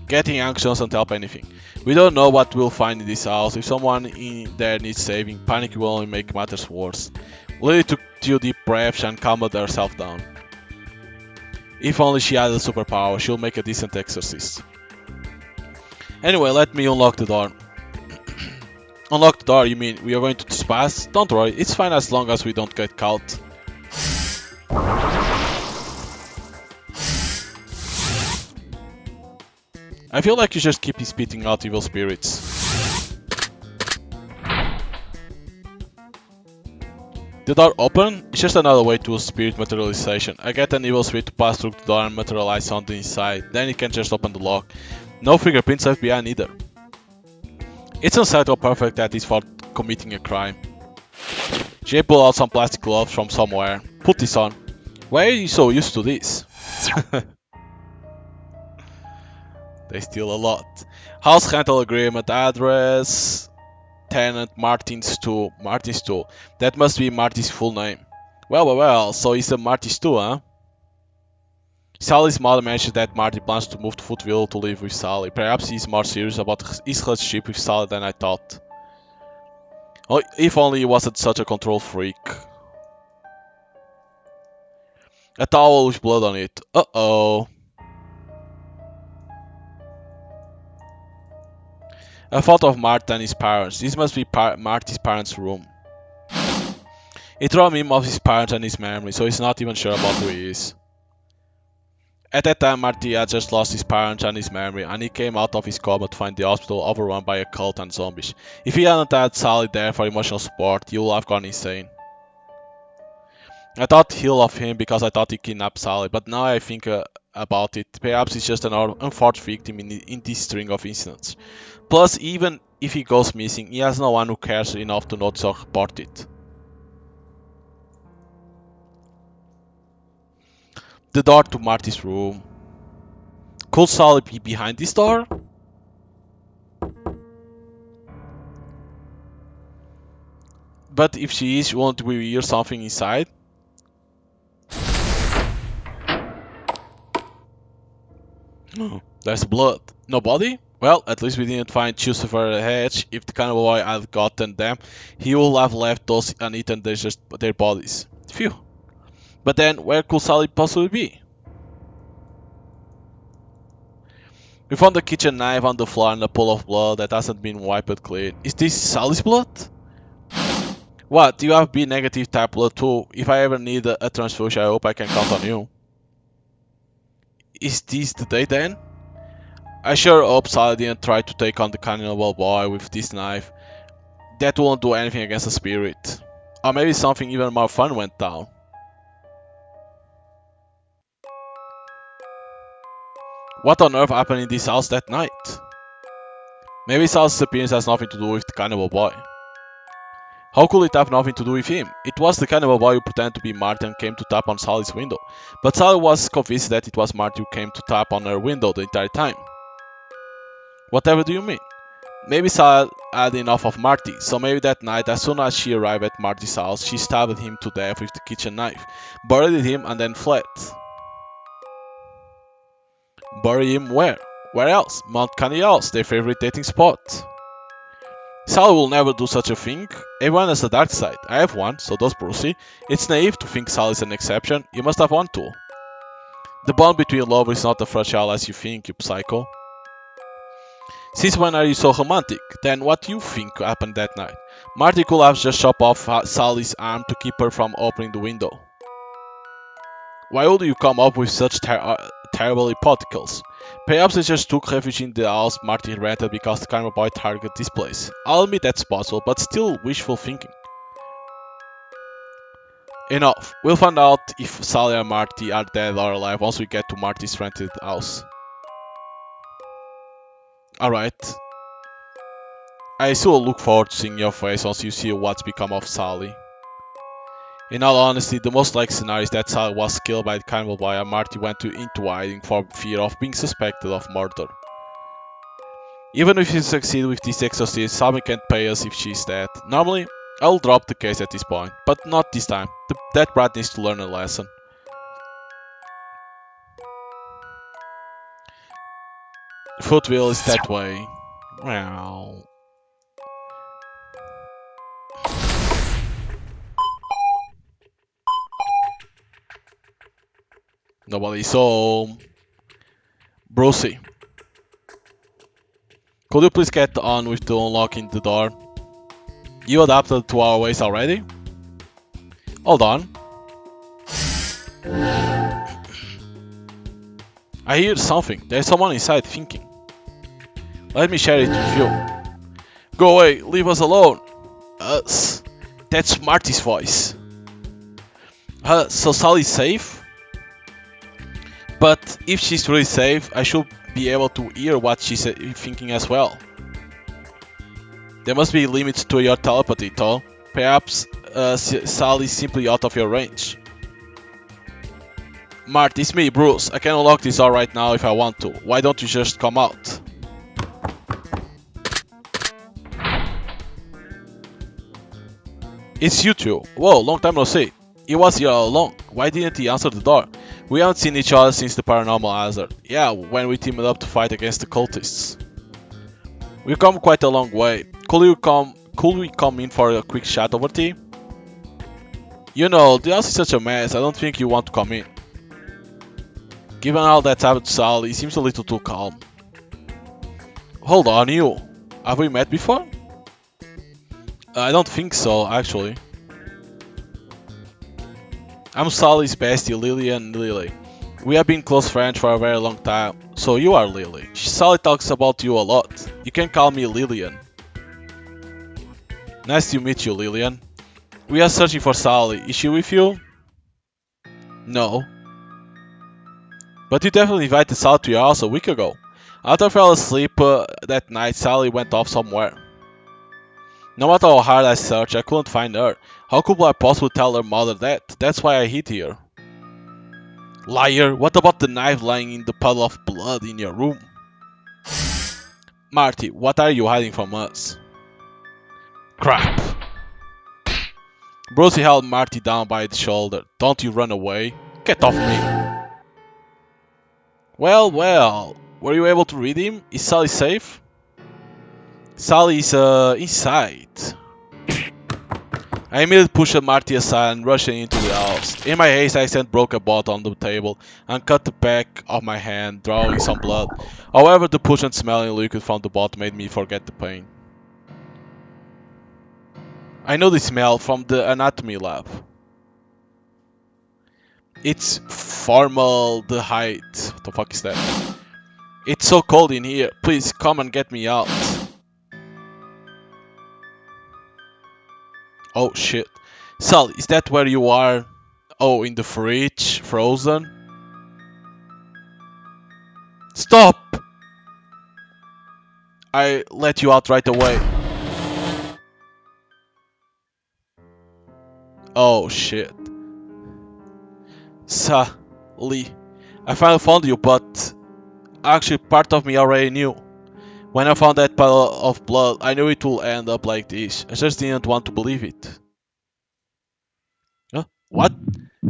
Getting anxious doesn't help anything. We don't know what we'll find in this house. If someone in there needs saving, panic will only make matters worse. Lily took 2 deep breaths and calmed herself down. If only she had a superpower, she'll make a decent exorcist. Anyway, let me unlock the door. Unlock the door, you mean we are going to trespass? Don't worry, it's fine as long as we don't get caught. I feel like you just keep spitting out evil spirits. The door open? It's just another way to spirit materialization. I get an evil spirit to pass through the door and materialize on the inside, then it can just open the lock. No fingerprints left behind either. It's unsaid how perfect that is for committing a crime. Jay pulled out some plastic gloves from somewhere. Put this on. Why are you so used to this? They steal a lot. House rental agreement address. Tenant Martin's 2. Martin's 2. That must be Marty's full name. Well, so he's a Marty's 2, huh? Sally's mother mentioned that Marty plans to move to Footville to live with Sally. Perhaps he's more serious about his relationship with Sally than I thought. Oh, if only he wasn't such a control freak. A towel with blood on it. Uh-oh. A photo of Marty and his parents. This must be Marty's parents' room. It drew a meme of his parents and his memory, so he's not even sure about who he is. At that time, Marty had just lost his parents and his memory, and he came out of his coma to find the hospital overrun by a cult and zombies. If he hadn't had Sally there for emotional support, he would have gone insane. I thought ill of him because I thought he kidnapped Sally, but now I think about it, perhaps he's just an unfortunate victim in this string of incidents. Plus, even if he goes missing, he has no one who cares enough to notice or report it. The door to Marty's room. Could Sally be behind this door? But if she is, won't we hear something inside? There's blood. No body? Well, at least we didn't find Lucifer Hedge. If the cannibal boy had gotten them, he would have left those uneaten their bodies. Phew. But then, where could Sally possibly be? We found a kitchen knife on the floor and a pool of blood that hasn't been wiped clean. Is this Sally's blood? What? You have B negative type blood too. If I ever need a transfusion, I hope I can count on you. Is this the day then? I sure hope Sally didn't try to take on the cannibal boy with this knife. That won't do anything against the spirit. Or maybe something even more fun went down. What on earth happened in this house that night? Maybe Sal's appearance has nothing to do with the cannibal boy. How could it have nothing to do with him? It was the cannibal boy who pretended to be Marty and came to tap on Sally's window. But Sally was convinced that it was Marty who came to tap on her window the entire time. Whatever do you mean? Maybe Sally had enough of Marty, so maybe that night, as soon as she arrived at Marty's house, she stabbed him to death with the kitchen knife, buried him, and then fled. Bury him where? Where else? Mount Cannibal, their favorite dating spot. Sally will never do such a thing. Everyone has a dark side. I have one, so does Brucey. It's naive to think Sally is an exception. You must have one too. The bond between lovers is not as fragile as you think, you psycho. Since when are you so romantic? Then what do you think happened that night? Marty could have just chopped off Sally's arm to keep her from opening the window. Why would you come up with such terrible hypotheticals? Perhaps they just took refuge in the house Marty rented because the camera boy targeted this place. I'll admit that's possible, but still wishful thinking. Enough. We'll find out if Sally and Marty are dead or alive once we get to Marty's rented house. Alright. I still look forward to seeing your face once you see what's become of Sally. In all honesty, the most likely scenario is that Sally was killed by the cannibal boy and Marty went into hiding for fear of being suspected of murder. Even if you succeed with this exorcism, Sally can't pay us if she's dead. Normally, I'll drop the case at this point, but not this time. That brat needs to learn a lesson. Footwheel is that way. Well. Nobody's home. Brucey. Could you please get on with the unlocking the door? You adapted to our ways already? Hold on. I hear something. There's someone inside thinking. Let me share it with you. Go away, leave us alone. Us. That's Marty's voice. So Sally's safe? But if she's really safe, I should be able to hear what she's thinking as well. There must be limits to your telepathy, though. Perhaps Sally's simply out of your range. Marty, it's me, Bruce. I can unlock this door right now if I want to. Why don't you just come out? It's you two. Whoa, long time no see. He was here all along. Why didn't he answer the door? We haven't seen each other since the Paranormal hazard. Yeah, when we teamed up to fight against the cultists. We've come quite a long way. Could we come in for a quick chat over tea? You know, the house is such a mess, I don't think you want to come in. Given all that's happened to Sally, he seems a little too calm. Hold on, you. Have we met before? I don't think so, actually. I'm Sally's bestie, Lily. We have been close friends for a very long time, so you are Lily. Sally talks about you a lot. You can call me Lillian. Nice to meet you, Lillian. We are searching for Sally. Is she with you? No. But you definitely invited Sally to your house a week ago. After I fell asleep that night, Sally went off somewhere. No matter how hard I searched, I couldn't find her. How could I possibly tell her mother that? That's why I hid here. Liar, what about the knife lying in the puddle of blood in your room? Marty, what are you hiding from us? Crap. Brucey held Marty down by the shoulder. Don't you run away. Get off me. Well, Were you able to read him? Is Sally safe? Sally is inside. I immediately pushed Marty aside and rushed into the house. In my haste, I accidentally broke a bottle on the table and cut the back of my hand, drawing some blood. However, the pungent smelling liquid from the bottle made me forget the pain. I know the smell from the anatomy lab. It's formaldehyde. What the fuck is that? It's so cold in here. Please come and get me out. Oh shit. Sal, is that where you are? Oh, in the fridge? Frozen? Stop! I let you out right away. Oh shit. Sally, I finally found you, but actually part of me already knew. When I found that pile of blood, I knew it would end up like this. I just didn't want to believe it. Huh? What?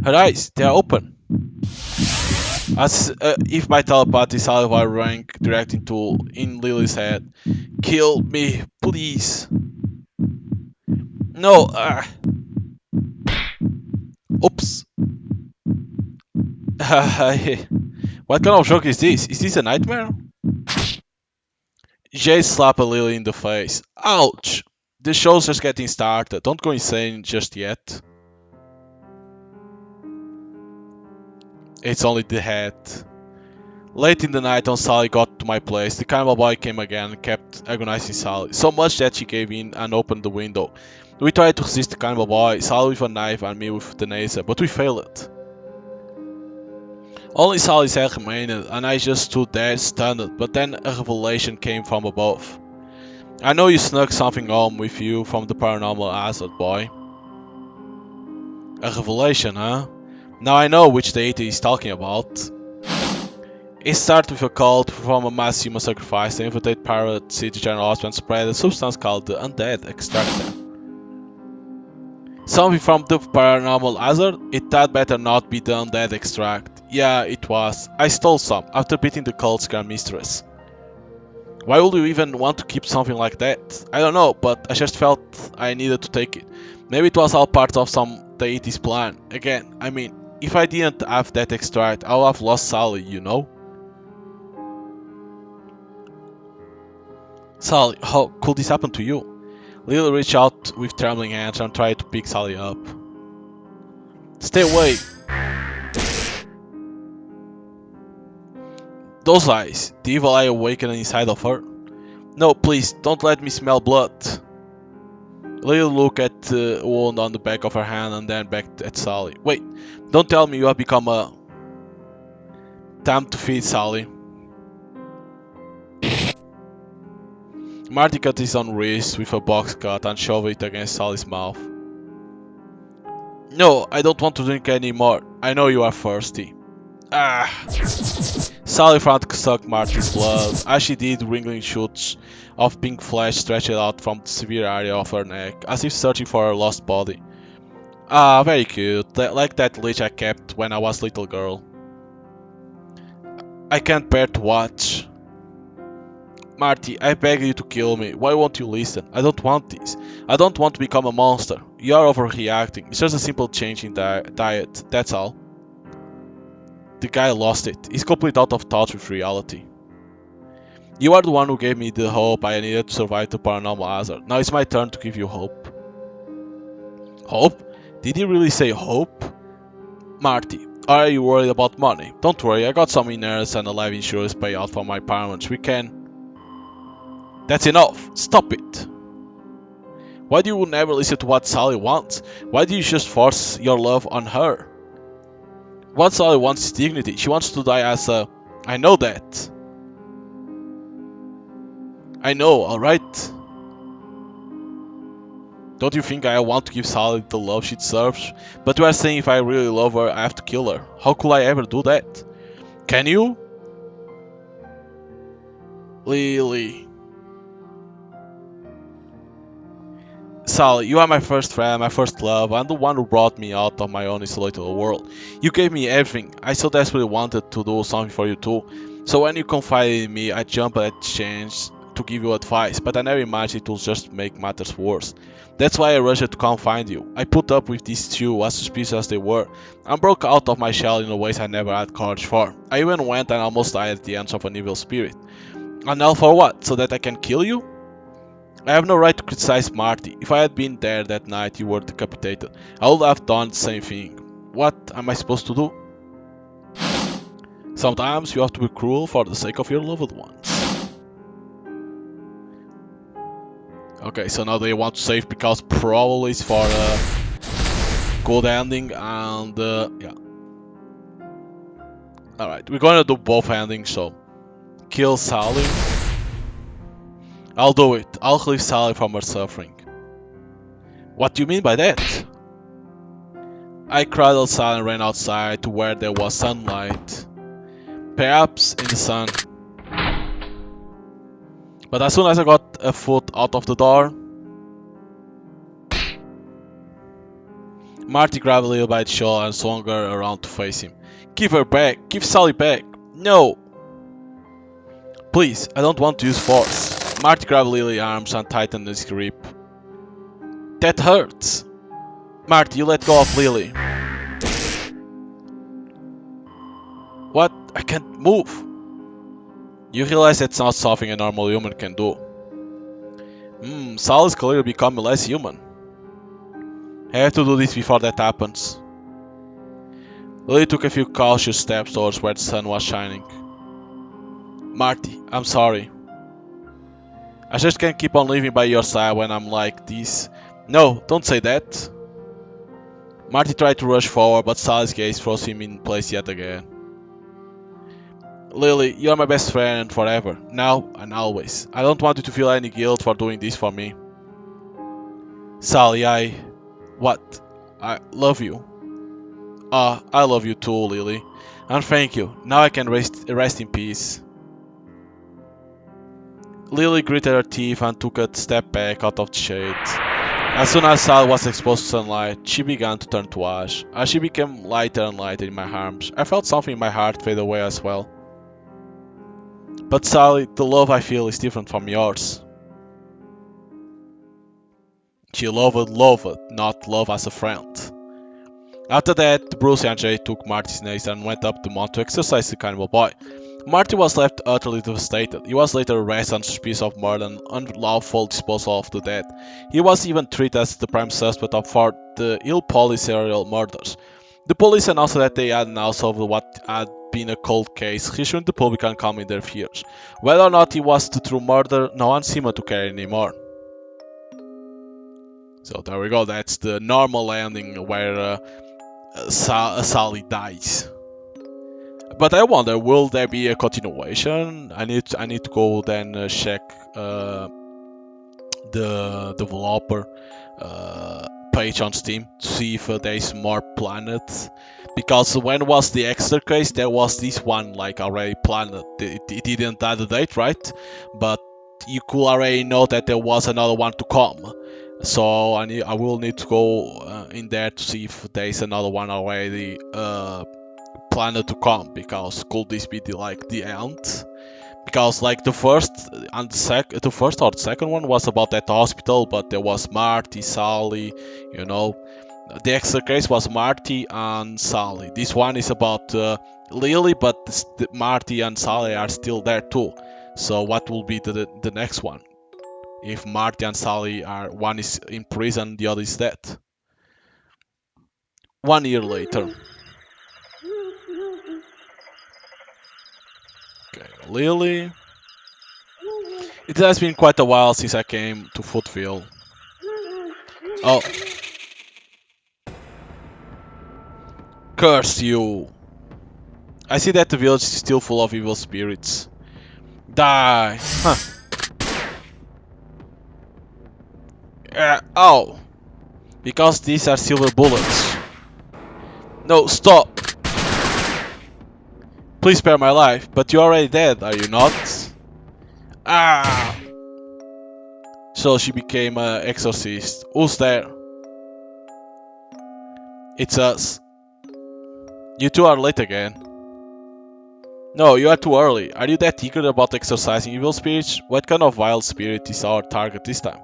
Her eyes, they are open. As if by telepathy, saliva rang direct in Lily's head. Kill me, please. No. Oops. What kind of joke is this? Is this a nightmare? Jay slapped Lily in the face. Ouch! The show's just getting started. Don't go insane just yet. It's only the head. Late in the night when Sally got to my place, the cannibal boy came again and kept agonizing Sally, so much that she gave in and opened the window. We tried to resist the cannibal boy, Sally with a knife and me with the laser, but we failed. Only Sally's head remained, and I just stood there stunned, but then a revelation came from above. I know you snuck something home with you from the paranormal hazard, boy. A revelation, huh? Now I know which deity he's talking about. It started with a call to perform a mass human sacrifice to infiltrate Pirate City General Hospital and spread a substance called the Undead Extractor. Something from the paranormal hazard? It had better not be the Undead Extract. Yeah, it was. I stole some, after beating the cult's grand mistress. Why would you even want to keep something like that? I don't know, but I just felt I needed to take it. Maybe it was all part of some deity's plan. Again, I mean, if I didn't have that extract, I would have lost Sally, you know? Sally, how could this happen to you? Lily reached out with trembling hands and tried to pick Sally up. Stay away! Those eyes, the evil eye awakened inside of her. No, please, don't let me smell blood. Lily looked at the wound on the back of her hand and then back at Sally. Wait, don't tell me you have become a... Time to feed Sally. Marty cut his own wrist with a box cut and shoved it against Sally's mouth. No, I don't want to drink anymore. I know you are thirsty. Ah! Sally frantically sucked Marty's blood. As she did, wriggling shoots of pink flesh stretched out from the severe area of her neck, as if searching for her lost body. Ah, very cute, like that leech I kept when I was a little girl. I can't bear to watch. Marty, I beg you to kill me. Why won't you listen? I don't want this. I don't want to become a monster. You are overreacting. It's just a simple change in diet, that's all. The guy lost it. He's completely out of touch with reality. You are the one who gave me the hope I needed to survive the paranormal hazard. Now it's my turn to give you hope. Hope? Did he really say hope? Marty, are you worried about money? Don't worry, I got some innards and a life insurance payout for my parents. We can... That's enough. Stop it. Why do you never listen to what Sally wants? Why do you just force your love on her? What Sally wants is dignity. She wants to die as a... I know that. I know, alright? Don't you think I want to give Sally the love she deserves? But you are saying if I really love her, I have to kill her. How could I ever do that? Can you? Lily. Sally, you are my first friend, my first love, and the one who brought me out of my own isolated world. You gave me everything. I so desperately wanted to do something for you too. So when you confided in me, I jumped at the chance to give you advice, but I never imagined it would just make matters worse. That's why I rushed to come find you. I put up with these two, as suspicious as they were, and broke out of my shell in ways I never had courage for. I even went and almost died at the hands of an evil spirit. And all for what? So that I can kill you? I have no right to criticize Marty. If I had been there that night you were decapitated, I would have done the same thing. What am I supposed to do? Sometimes you have to be cruel for the sake of your loved ones. Okay, so now they want to save because probably it's for a good ending and yeah. Alright, we're gonna do both endings, so kill Sally. I'll do it. I'll relieve Sally from her suffering. What do you mean by that? I cradled Sally and ran outside to where there was sunlight. Perhaps in the sun. But as soon as I got a foot out of the door, Marty grabbed Lily by the shoulder and swung her around to face him. Give her back! Give Sally back! No! Please, I don't want to use force. Marty grabbed Lily's arms and tightened his grip. That hurts! Marty, you let go of Lily. What? I can't move! You realize that's not something a normal human can do. Sally's clearly becoming less human. I have to do this before that happens. Lily took a few cautious steps towards where the sun was shining. Marty, I'm sorry. I just can't keep on living by your side when I'm like this. No, don't say that. Marty tried to rush forward, but Sally's gaze froze him in place yet again. Lily, you're my best friend forever, now and always. I don't want you to feel any guilt for doing this for me. Sally, What? I love you. I love you too, Lily. And thank you. Now I can rest in peace. Lily gritted her teeth and took a step back out of the shade. As soon as Sally was exposed to sunlight, she began to turn to ash. As she became lighter and lighter in my arms, I felt something in my heart fade away as well. But Sally, the love I feel is different from yours. She loved, not love as a friend. After that, Bruce and Jay took Marty's nest and went up the mountain to exorcise the cannibal boy. Marty was left utterly devastated. He was later arrested on suspicion of murder and unlawful disposal of the dead. He was even treated as the prime suspect for the Hill Police serial murders. The police announced that they had now solved what had been a cold case, reassuring the public and calming their fears. Whether or not he was the true murderer, no one seemed to care anymore. So there we go, that's the normal ending where Sally dies. But I wonder, will there be a continuation? I need to go then check the developer page on Steam to see if there is more planets. Because when was the extra case, there was this one like already planned. It didn't add a date, right? But you could already know that there was another one to come. So I will need to go in there to see if there is another one already planned to come, because could this be the end? Because like the first and the first or the second one was about that hospital, but there was Marty, Sally, you know. The extra case was Marty and Sally. This one is about Lily, but Marty and Sally are still there too. So what will be the next one? If Marty and Sally are, one is in prison, the other is dead. 1 year later. Okay, Lily. It has been quite a while since I came to Footville. Oh. Curse you! I see that the village is still full of evil spirits. Die! Huh. Ow! Because these are silver bullets. No, stop! Please spare my life, but you're already dead, are you not? Ah! So she became an exorcist. Who's there? It's us. You two are late again. No, you are too early. Are you that eager about exercising evil spirits? What kind of wild spirit is our target this time?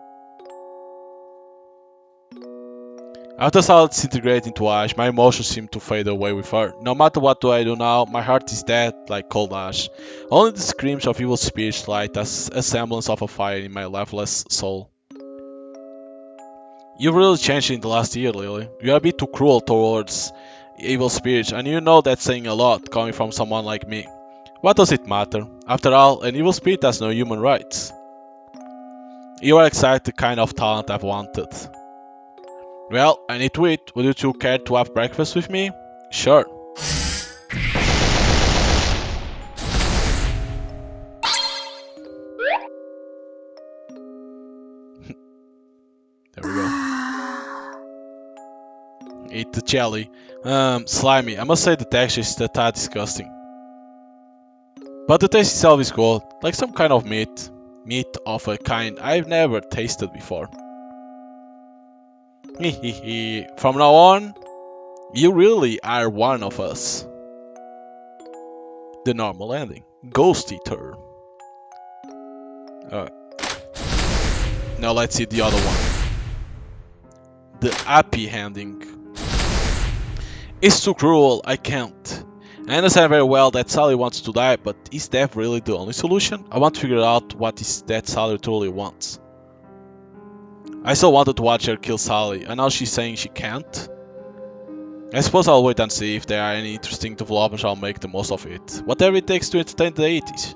After Salad disintegrated into ash, my emotions seem to fade away with her. No matter what do I do now, my heart is dead like cold ash. Only the screams of evil spirits light a semblance of a fire in my lifeless soul. You've really changed in the last year, Lily. You are a bit too cruel towards evil spirits, and you know that's saying a lot coming from someone like me. What does it matter? After all, an evil spirit has no human rights. You are exactly the kind of talent I've wanted. Well, I need to eat. Would you two care to have breakfast with me? Sure. There we go. Eat the jelly. Slimy. I must say the texture is a tad disgusting. But the taste itself is good, like some kind of meat. Meat of a kind I've never tasted before. From now on, you really are one of us. The normal ending. Ghost Eater. Alright. Now let's see the other one. The happy ending. It's too cruel, I can't. I understand very well that Sally wants to die, but is death really the only solution? I want to figure out what is that Sally truly wants. I still wanted to watch her kill Sally, and now she's saying she can't? I suppose I'll wait and see if there are any interesting developments. I'll make the most of it. Whatever it takes to entertain the 80s.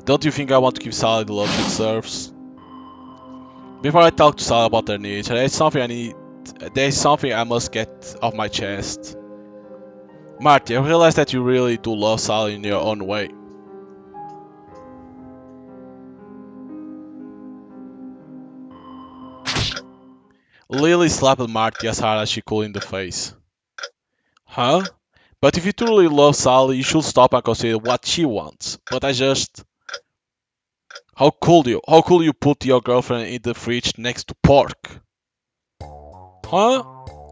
Don't you think I want to give Sally the love she deserves? Before I talk to Sally about her needs, there is something I must get off my chest. Marty, I realize that you really do love Sally in your own way. Lily slapped Marty as hard as she could in the face. Huh? But if you truly love Sally, you should stop and consider what she wants. But I just... How could you? How could you put your girlfriend in the fridge next to pork? Huh?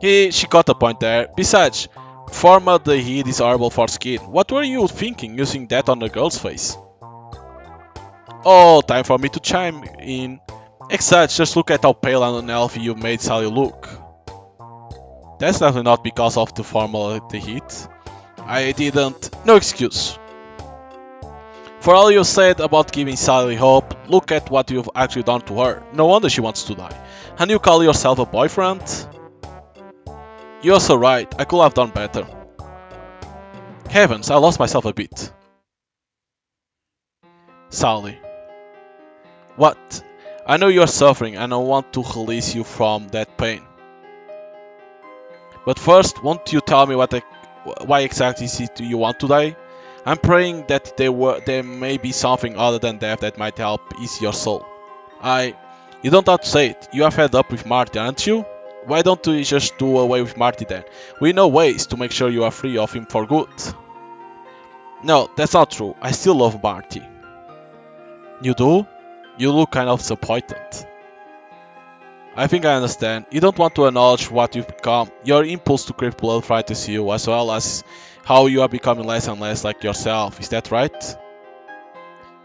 She got a point there. Besides, formaldehyde is horrible for skin. What were you thinking using that on a girl's face? Oh, time for me to chime in. Exact, just look at how pale and unhealthy you made Sally look. That's definitely not because of the formaldehyde. I didn't... No excuse. For all you said about giving Sally hope, look at what you've actually done to her. No wonder she wants to die. And you call yourself a boyfriend? You're so right, I could have done better. Heavens, I lost myself a bit. Sally. What? I know you're suffering and I want to release you from that pain. But first, won't you tell me why exactly is it you want to die? I'm praying that there may be something other than death that might help ease your soul. You don't have to say it. You are fed up with Marty, aren't you? Why don't we just do away with Marty then? We know ways to make sure you are free of him for good. No, that's not true. I still love Marty. You do? You look kind of disappointed. I think I understand. You don't want to acknowledge what you've become. Your impulse to crave blood frightens you, as well as how you are becoming less and less like yourself. Is that right?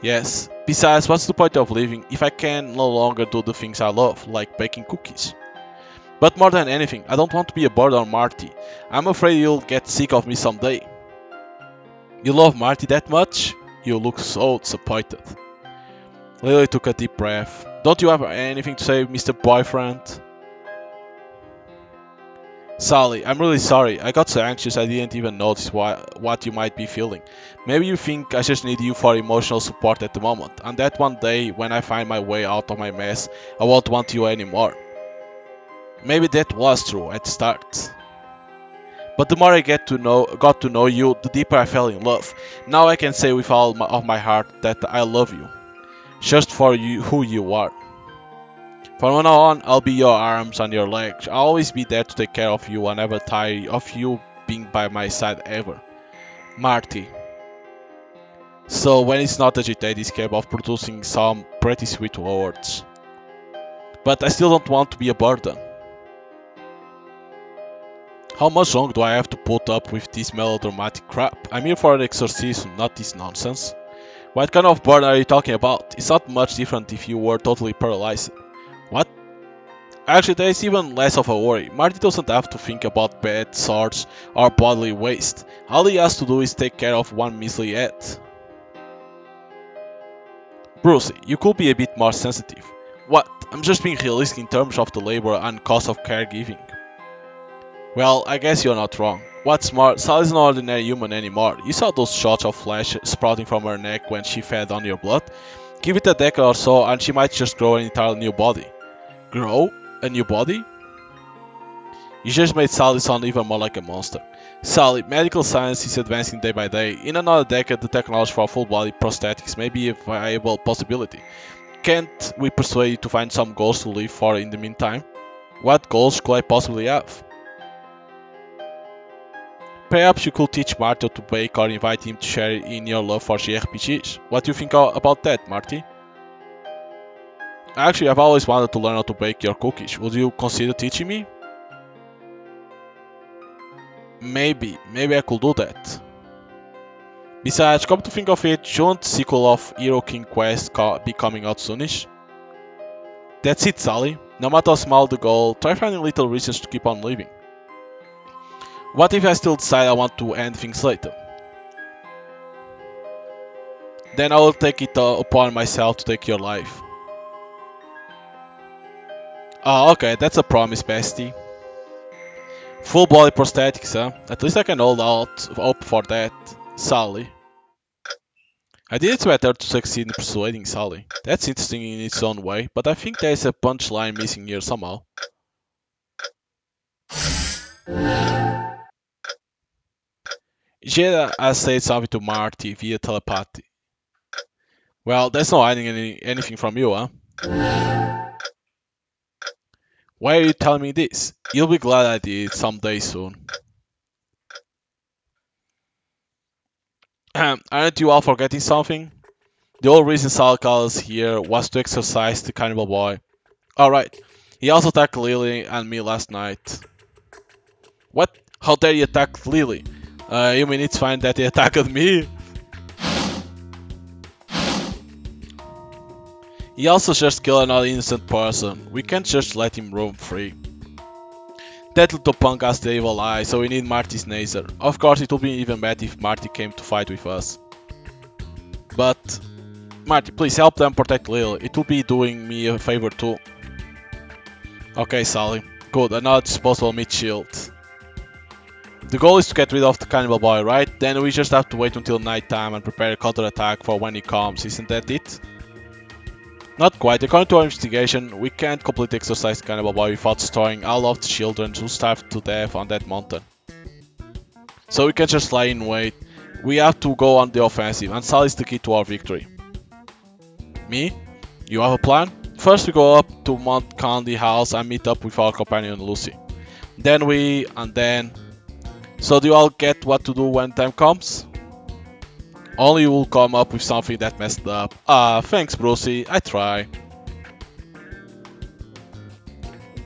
Yes. Besides, what's the point of living if I can no longer do the things I love, like baking cookies? But more than anything, I don't want to be a burden on Marty. I'm afraid you'll get sick of me someday. You love Marty that much? You look so disappointed. Lily took a deep breath. Don't you have anything to say, Mr. Boyfriend? Sally, I'm really sorry. I got so anxious I didn't even notice what you might be feeling. Maybe you think I just need you for emotional support at the moment, and that one day when I find my way out of my mess, I won't want you anymore. Maybe that was true at the start. But the more I got to know you, the deeper I fell in love. Now I can say with all of my heart that I love you, just for you who you are. From now on, I'll be your arms and your legs. I'll always be there to take care of you and never tire of you being by my side ever. Marty. So when it's not agitated, it's capable of producing some pretty sweet words. But I still don't want to be a burden. How much longer do I have to put up with this melodramatic crap? I'm here for an exorcism, not this nonsense. What kind of burn are you talking about? It's not much different if you were totally paralyzed. What? Actually, there is even less of a worry. Marty doesn't have to think about bad swords or bodily waste. All he has to do is take care of one measly head. Brucey, you could be a bit more sensitive. What? I'm just being realistic in terms of the labor and cost of caregiving. Well, I guess you're not wrong. What's more, Sally's not an ordinary human anymore. You saw those shots of flesh sprouting from her neck when she fed on your blood? Give it a decade or so and she might just grow an entirely new body. Grow? A new body? You just made Sally sound even more like a monster. Sally, medical science is advancing day by day. In another decade, the technology for full body prosthetics may be a viable possibility. Can't we persuade you to find some goals to live for in the meantime? What goals could I possibly have? Perhaps you could teach Marty to bake or invite him to share in your love for JRPGs. What do you think about that, Marty? Actually, I've always wanted to learn how to bake your cookies. Would you consider teaching me? Maybe I could do that. Besides, come to think of it, shouldn't the sequel of Hero King Quest be coming out soonish? That's it, Sally. No matter how small the goal, try finding little reasons to keep on living. What if I still decide I want to end things later? Then I will take it upon myself to take your life. Oh, okay, that's a promise, bestie. Full body prosthetics, huh? At least I can hold out hope for that. Sally. I did it better to succeed in persuading Sally. That's interesting in its own way, but I think there's a punchline missing here somehow. Jada has said something to Marty via telepathy. Well, there's no hiding anything from you, huh? Why are you telling me this? You'll be glad I did it someday soon. Aren't you all forgetting something? The whole reason Sal called us here was to exorcise the Cannibal boy. Alright, he also attacked Lily and me last night. What? How dare you attack Lily? You mean it's fine that he attacked me? He also just killed another innocent person. We can't just let him roam free. That little punk has the evil eye, so we need Marty's Nazer. Of course, it would be even better if Marty came to fight with us. But, Marty, please help them protect Lil. It would be doing me a favor too. Okay, Sally. Good, another disposable meat shield. The goal is to get rid of the Cannibal boy, right? Then we just have to wait until nighttime and prepare a counterattack for when he comes, isn't that it? Not quite. According to our investigation, we can't completely exorcise the Cannibal boy without destroying all of the children who starved to death on that mountain. So we can't just lie in wait. We have to go on the offensive, and Sal is the key to our victory. Me? You have a plan? First we go up to Mount Candy House and meet up with our companion Lucy. Then. So do you all get what to do when time comes? Only you will come up with something that messed up. Ah, thanks Brucey, I try.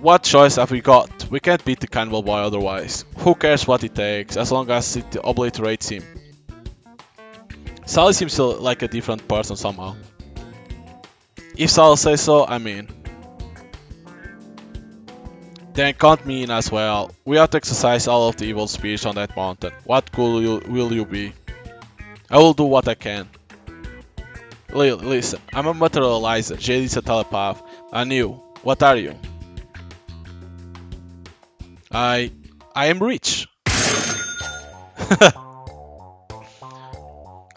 What choice have we got? We can't beat the Cannibal boy otherwise. Who cares what it takes, as long as it obliterates him. Sally seems like a different person somehow. If Sal says so, I mean. Then count me in as well. We have to exercise all of the evil spirits on that mountain. What good will you be? I will do what I can. Listen, I'm a materializer, Jade is a telepath, and you, what are you? I am rich.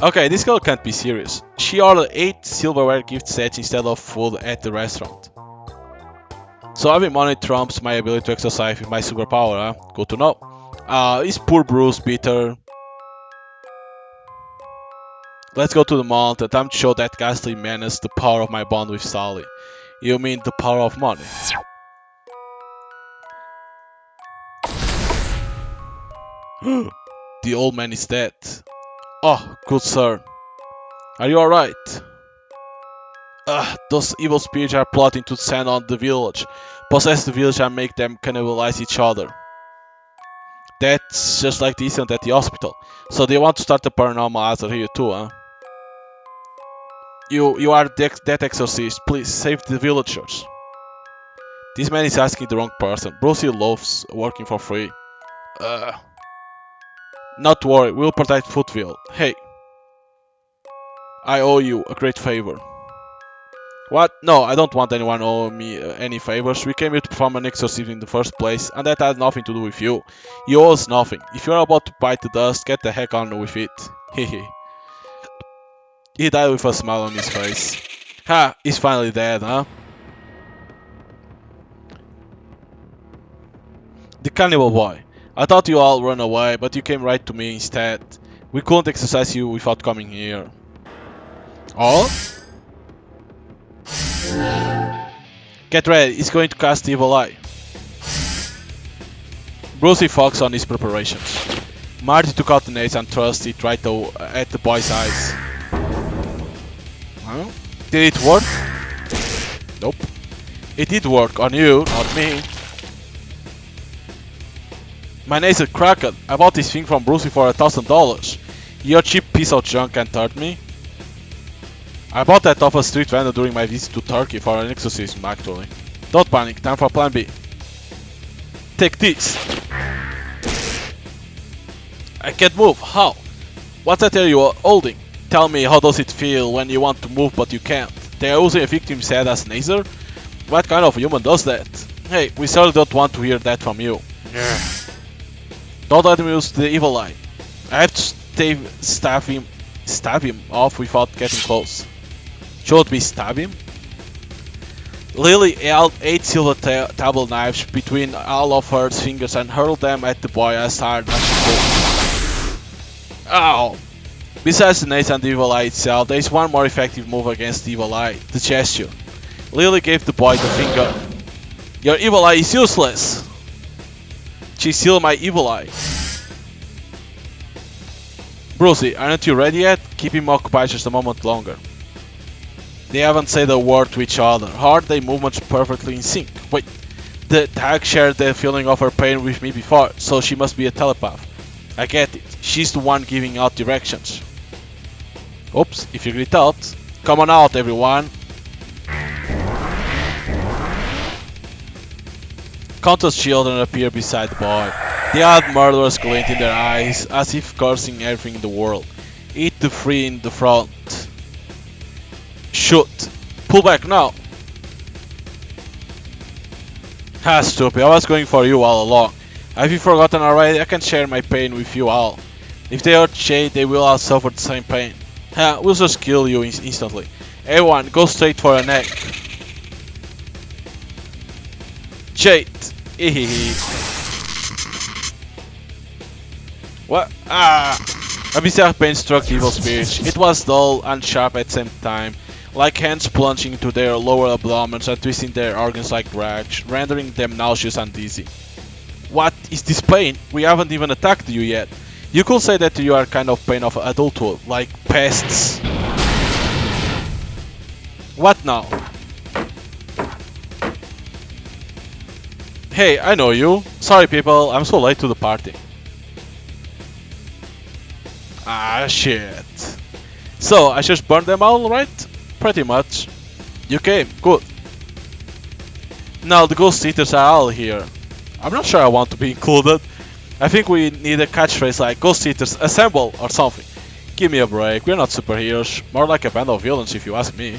Okay, this girl can't be serious. She ordered 8 silverware gift sets instead of food at the restaurant. So having money trumps my ability to exercise with my superpower, huh? Good to know. Is poor Bruce bitter? Let's go to the mountain. Time to show that ghastly menace the power of my bond with Sally. You mean the power of money? The old man is dead. Oh, good sir. Are you alright? Those evil spirits are plotting to descend on the village, possess the village and make them cannibalize each other. That's just like the incident at the hospital. So they want to start a paranormal hazard here too, huh? You are that exorcist. Please save the villagers. This man is asking the wrong person. Brucey loves working for free. Uh, Not to worry, we'll protect Footville. Hey, I owe you a great favor. What? No, I don't want anyone owe me any favors. We came here to perform an exorcism in the first place, and that has nothing to do with you. You owe us nothing. If you're about to bite the dust, get the heck on with it. Hehe. He died with a smile on his face. Ha, he's finally dead, huh? The Cannibal boy. I thought you all ran away, but you came right to me instead. We couldn't exercise you without coming here. Oh? Get ready, he's going to cast Evil Eye. Brucey focuses on his preparations. Marty took out the nades and thrust it right at the boy's eyes. Huh? Did it work? Nope. It did work on you, not me. My name's a Kraken. I bought this thing from Brucey for $1,000. You're a cheap piece of junk and hurt me. I bought that off a street vendor during my visit to Turkey for an exorcism, actually. Don't panic, time for plan B. Take this. I can't move, how? What's that you're holding? Tell me, how does it feel when you want to move but you can't? They're using a victim's head as an laser? What kind of human does that? Hey, we certainly don't want to hear that from you. Don't let him use the evil eye. I have to stab him off without getting close. Should we stab him? Lily held 8 silver table knives between all of her fingers and hurled them at the boy as hard as she could. Ow! Besides the nades and the evil eye itself, there is one more effective move against the evil eye, the gesture. Lily gave the boy the finger. Your evil eye is useless! She's still my evil eye. Brucey, aren't you ready yet? Keep him occupied just a moment longer. They haven't said a word to each other. How are their movements perfectly in sync? Wait, the hag shared the feeling of her pain with me before, so she must be a telepath. I get it. She's the one giving out directions. Oops, you figured it out. Come on out, everyone. Countless children appear beside the boy. They had murderous glint in their eyes, as if cursing everything in the world. Eat the free in the front. Shoot! Pull back now! Ha, stupid, I was going for you all along. Have you forgotten already? I can share my pain with you all. If they hurt Jade, they will all suffer the same pain. Ha, we'll just kill you instantly. Everyone, go straight for a neck. Jade! What? Ah! A bizarre pain struck the evil spirits. It was dull and sharp at the same time, like hands plunging into their lower abdomens and twisting their organs like rags, rendering them nauseous and dizzy. What is this pain? We haven't even attacked you yet. You could say that you are kind of pain of adulthood, like pests. What now? Hey, I know you. Sorry people, I'm so late to the party. Ah, shit. So, I just burned them all, right? Pretty much. You came, good. Now the ghost eaters are all here. I'm not sure I want to be included. I think we need a catchphrase like Ghost Eaters Assemble or something. Give me a break, we're not superheroes. More like a band of villains if you ask me.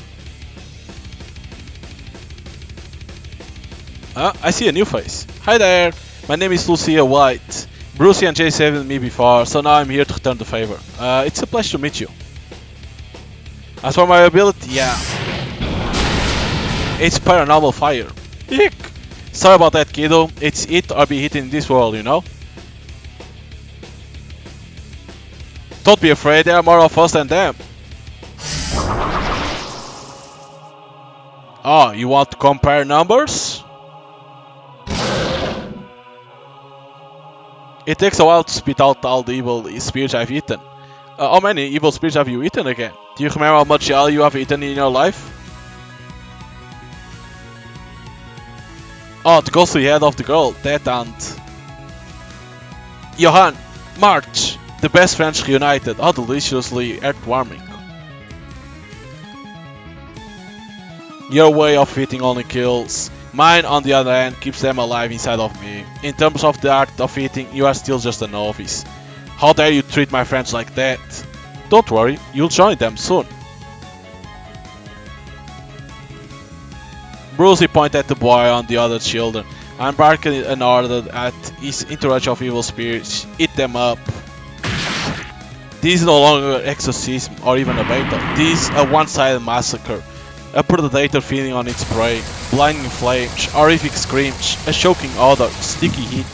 I see a new face. Hi there, my name is Lucia White. Brucey and Jay saved me before, so now I'm here to return the favor. It's a pleasure to meet you. As for my ability, yeah. It's Paranormal Fire. Eek! Sorry about that, kiddo. It's it or be hit in this world, you know? Don't be afraid, there are more of us than them. Oh, you want to compare numbers? It takes a while to spit out all the evil spirits I've eaten. How many evil spirits have you eaten again? Do you remember how much hell you have eaten in your life? Oh, the ghostly head of the girl, that aunt. Johan, March, the best friends reunited. How deliciously heartwarming. Your way of eating only kills. Mine, on the other hand, keeps them alive inside of me. In terms of the art of eating, you are still just a novice. How dare you treat my friends like that? Don't worry, you'll join them soon. Brucey pointed at the boy and the other children, and barked an order at his entourage of evil spirits. Eat them up. This is no longer exorcism or even a battle. This is a one-sided massacre. A predator feeding on its prey. Blinding flames, horrific screams, a choking odor, sticky heat,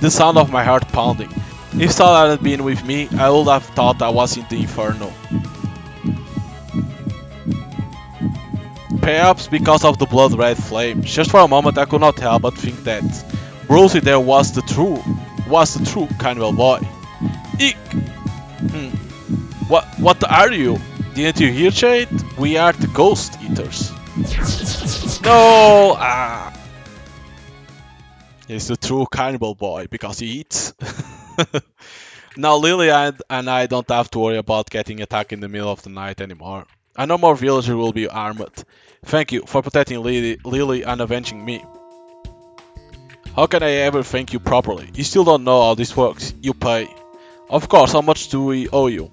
the sound of my heart pounding. If Sal had been with me, I would have thought I was in the inferno. Perhaps because of the blood-red flame. Just for a moment I could not help but think that Brucey there was the true Cannibal boy. Eek! What are you? Didn't you hear, Jade? We are the ghost eaters. No! He's the true cannibal boy because he eats. Now Lily and I don't have to worry about getting attacked in the middle of the night anymore. And no more villagers will be armed. Thank you for protecting Lily and avenging me. How can I ever thank you properly? You still don't know how this works. You pay. Of course, how much do we owe you?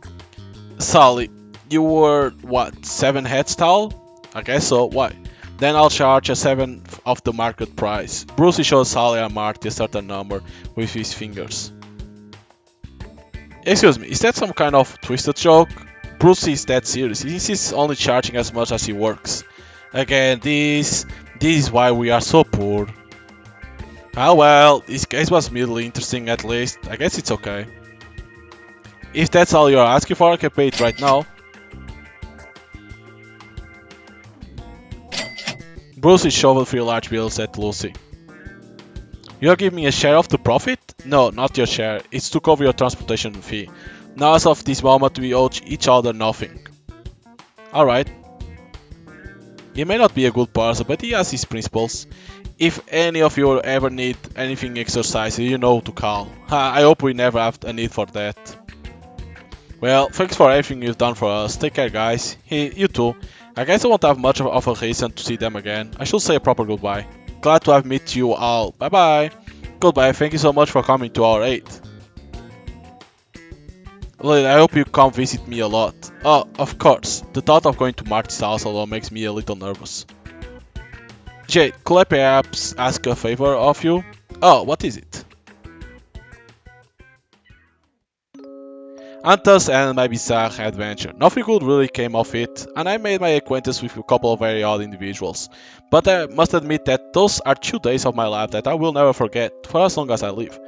Sally, you were, what, 7 heads tall? I guess so, why? Then I'll charge a 7th of the market price. Brucey shows Sally and Marty a certain number with his fingers. Excuse me, is that some kind of twisted joke? Brucey is that serious. He's only charging as much as he works. Again, this is why we are so poor. Ah well, this case was mildly interesting at least. I guess it's okay. If that's all you're asking for, I can pay it right now. Brucey shoveled 3 large bills at Lucy. You're giving me a share of the profit? No, not your share. It's to cover your transportation fee. Now as of this moment we owe each other nothing. Alright. He may not be a good person, but he has his principles. If any of you ever need anything exercise, you know to call. I hope we never have a need for that. Well, thanks for everything you've done for us. Take care, guys. Hey, you too. I guess I won't have much of a reason to see them again. I should say a proper goodbye. Glad to have met you all. Bye bye. Goodbye, thank you so much for coming to our aid. Lily, I hope you come visit me a lot. Oh, of course. The thought of going to Marty's house alone makes me a little nervous. Jade, could I perhaps ask a favor of you? Oh, what is it? And thus ended my bizarre adventure. Nothing good really came of it, and I made my acquaintance with a couple of very odd individuals. But I must admit that those are 2 days of my life that I will never forget, for as long as I live.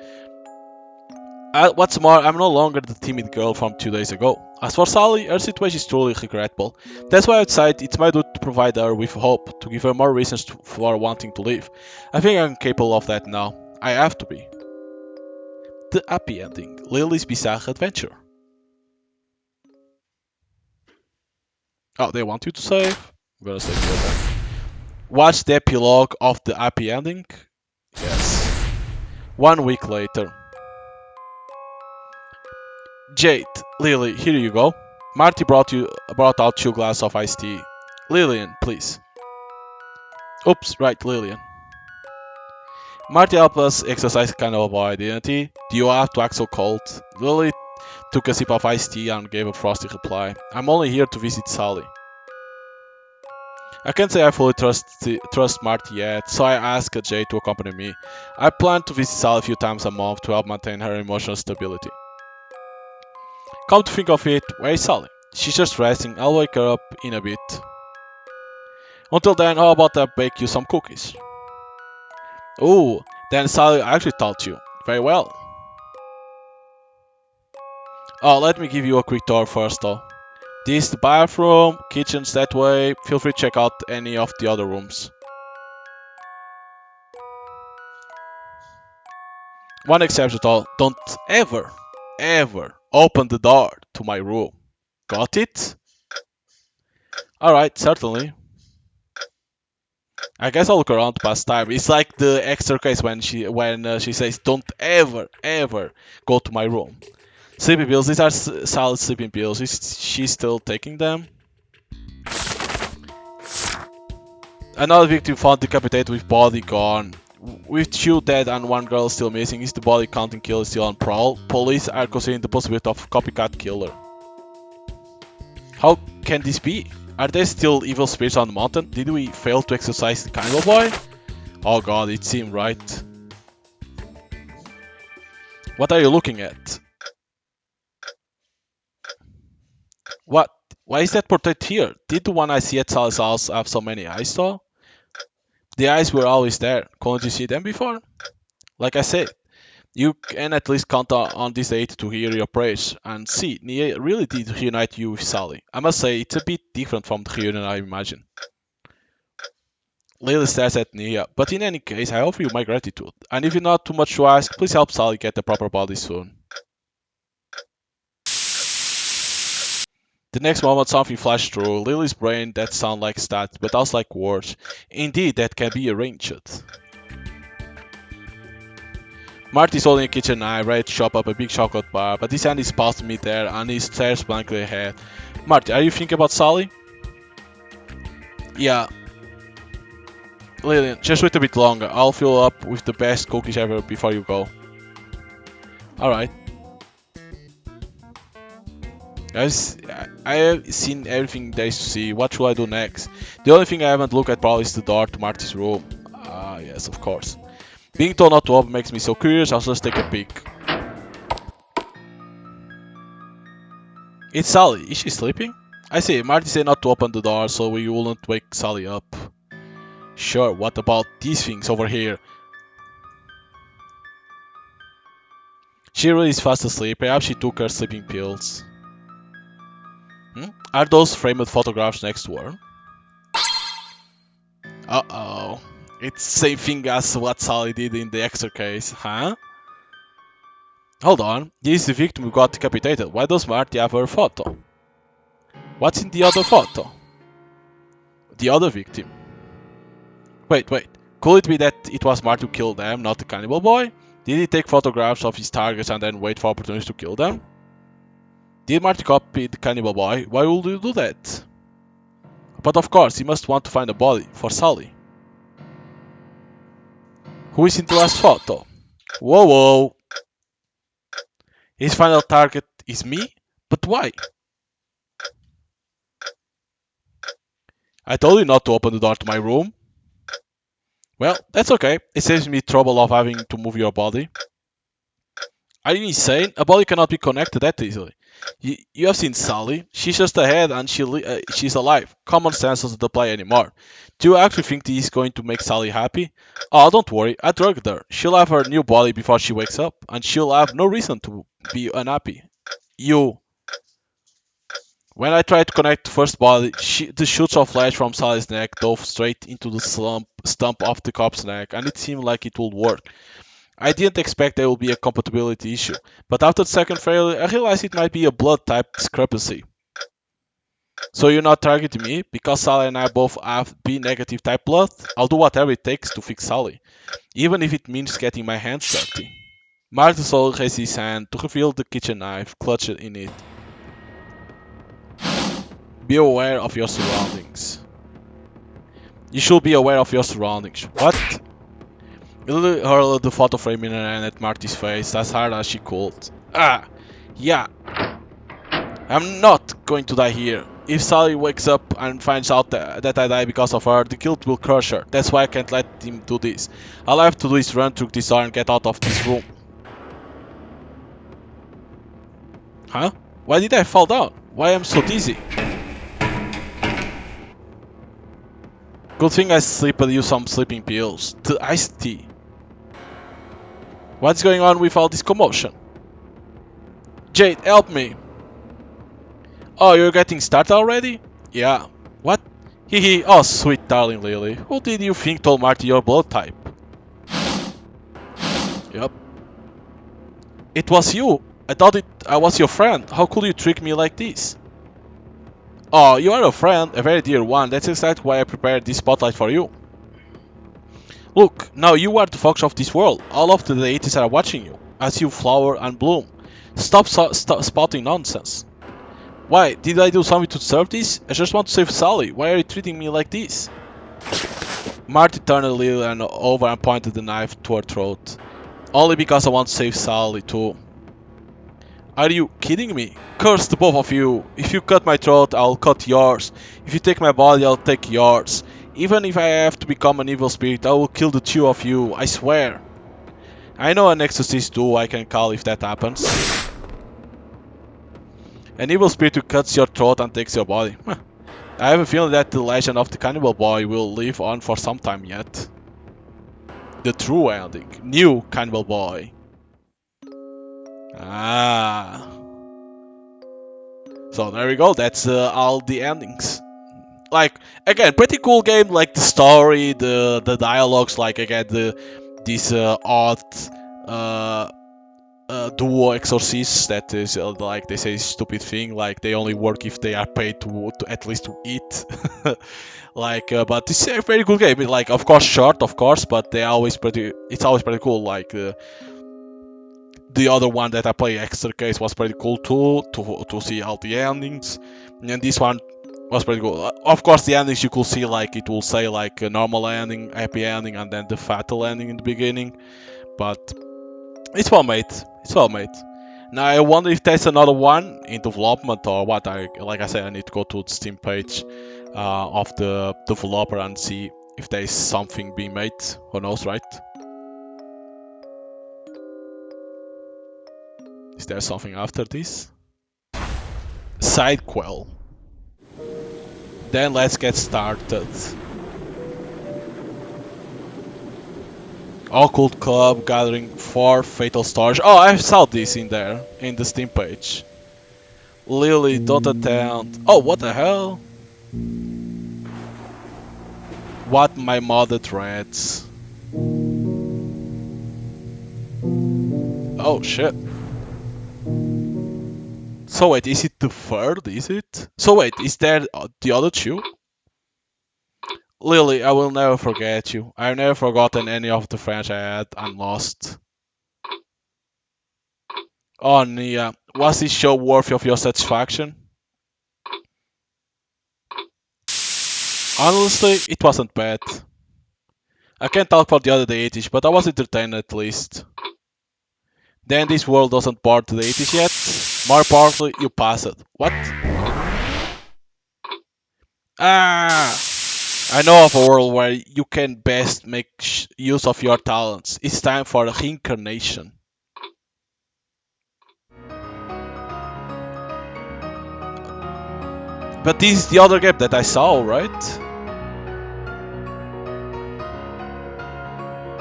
What's more, I'm no longer the timid girl from 2 days ago. As for Sally, her situation is truly regretful. That's why I decided it's my duty to provide her with hope, to give her more reasons for wanting to live. I think I'm capable of that now. I have to be. The happy ending. Lily's bizarre adventure. Oh, they want you to save? I'm gonna save you then. Watch the epilogue of the happy ending? Yes. 1 week later. Jade, Lily, here you go. Marty brought out 2 glasses of iced tea. Lillian, please. Oops, right, Lillian. Marty helped us exercise kind of boy, didn't he? Do you have to act so cold? Lily took a sip of iced tea and gave a frosty reply. I'm only here to visit Sally. I can't say I fully trust Marty yet, so I asked Jade to accompany me. I plan to visit Sally a few times a month to help maintain her emotional stability. Come to think of it, where is Sally? She's just resting, I'll wake her up in a bit. Until then, how about I bake you some cookies? Ooh, then Sally actually taught you. Very well. Oh, let me give you a quick tour first though. This is the bathroom, kitchen's that way, feel free to check out any of the other rooms. One exception though, don't ever open the door to my room. Got it? Alright, certainly. I guess I'll look around to pass time. It's like the extra case when she says, "Don't ever go to my room." Sleeping pills. These are solid sleeping pills. Is she still taking them? Another victim found decapitated with body gone. With 2 dead and 1 girl still missing, is the body counting killer still on prowl? Police are considering the possibility of copycat killer. How can this be? Are there still evil spirits on the mountain? Did we fail to exorcise the Cannibal boy? Oh god, it seemed right. What are you looking at? What? Why is that portrait here? Did the one I see at Sally's house have so many eyes though? The eyes were always there. Couldn't you see them before? Like I said, you can at least count on this date to hear your prayers. And see, Nia really did reunite you with Sally. I must say, it's a bit different from the reunion I imagined. Lily stares at Nia, but in any case, I offer you my gratitude. And if you're not too much to ask, please help Sally get the proper body soon. The next moment, something flashed through Lily's brain that sounded like stats, but also like words. Indeed, that can be arranged. Marty's holding a kitchen knife, ready to chop up a big chocolate bar, but his hand is past mid-air and he stares blankly ahead. Marty, are you thinking about Sally? Yeah. Lillian, just wait a bit longer. I'll fill up with the best cookies ever before you go. Alright. Guys, I have seen everything there is to see. What should I do next? The only thing I haven't looked at probably is the door to Marty's room. Ah, yes, of course. Being told not to open makes me so curious, I'll just take a peek. It's Sally. Is she sleeping? I see, Marty said not to open the door so we wouldn't wake Sally up. Sure, what about these things over here? She really is fast asleep, perhaps she took her sleeping pills. Are those framed photographs next to her? Uh-oh. It's the same thing as what Sally did in the extra case, huh? Hold on, this is the victim who got decapitated. Why does Marty have her photo? What's in the other photo? The other victim. Wait. Could it be that it was Marty who killed them, not the Cannibal boy? Did he take photographs of his targets and then wait for opportunities to kill them? Did Marty copy the Cannibal boy? Why would you do that? But of course, he must want to find a body for Sally. Who is in the last photo? Whoa. His final target is me? But why? I told you not to open the door to my room. Well, that's okay. It saves me trouble of having to move your body. Are you insane? A body cannot be connected that easily. You have seen Sally. She's just ahead and she's alive. Common sense doesn't apply anymore. Do you actually think this is going to make Sally happy? Oh, don't worry. I drugged her. She'll have her new body before she wakes up. And she'll have no reason to be unhappy. When I tried to connect the first body, the shoots of flesh from Sally's neck dove straight into the stump of the cop's neck, and it seemed like it would work. I didn't expect there would be a compatibility issue, but after the second failure, I realized it might be a blood type discrepancy. So you're not targeting me? Because Sally and I both have B negative type blood? I'll do whatever it takes to fix Sally, even if it means getting my hands dirty. Marty slowly raised his hand to reveal the kitchen knife clutched in it. Be aware of your surroundings. You should be aware of your surroundings. What? Lily hurled the photo frame in her hand at Marty's face as hard as she could. Ah! Yeah! I'm not going to die here. If Sally wakes up and finds out that I die because of her, the guilt will crush her. That's why I can't let him do this. All I have to do is run through this door and get out of this room. Huh? Why did I fall down? Why am I so dizzy? Good thing I sleep and use some sleeping pills. The iced tea. What's going on with all this commotion? Jade, help me! Oh, you're getting started already? Yeah. What? Hehe, oh sweet darling Lily. Who did you think told Marty your blood type? Yup. It was you. I thought I was your friend. How could you trick me like this? Oh, you are a friend, a very dear one. That's exactly why I prepared this spotlight for you. Look, now you are the fox of this world. All of the deities are watching you as you flower and bloom. Stop spouting nonsense. Why? Did I do something to deserve this? I just want to save Sally. Why are you treating me like this? Marty turned a little and over and pointed the knife to her throat. Only because I want to save Sally too. Are you kidding me? Curse the both of you. If you cut my throat, I'll cut yours. If you take my body, I'll take yours. Even if I have to become an evil spirit, I will kill the two of you, I swear. I know an exorcist too I can call if that happens. An evil spirit who cuts your throat and takes your body. Huh. I have a feeling that the legend of the Cannibal boy will live on for some time yet. The true ending. New Cannibal boy. Ah. So there we go, that's all the endings. Like, again, pretty cool game, like the story, the dialogues, like again, this odd uh, duo exorcists that is like they say stupid thing, like they only work if they are paid to at least to eat. Like, but this is a very good game. Like, of course, short, of course, but they always pretty. It's always pretty cool. Like the other one that I play, Extra Case, was pretty cool too, to see all the endings, and this one was pretty cool. Of course, the endings you could see, like it will say like a normal ending, happy ending, and then the fatal ending in the beginning. But it's well made. It's well made. Now I wonder if there's another one in development or what. Like I said, I need to go to the Steam page of the developer and see if there's something being made. Who knows, right? Is there something after this? Sidequel. Then let's get started. Occult Club gathering 4 fatal stars. Oh, I saw this in there, in the Steam page. Lily, don't attend. Oh, what the hell? What my mother dreads. Oh shit. So wait, is it the third, is it? So wait, is there the other two? Lily, I will never forget you. I've never forgotten any of the friends I had and lost. Oh Nia, was this show worthy of your satisfaction? Honestly, it wasn't bad. I can't talk for the other deities, but I was entertained at least. Then this world doesn't bore the deities yet. More importantly, you pass it. What? Ah! I know of a world where you can best make use of your talents. It's time for reincarnation. But this is the other game that I saw, right?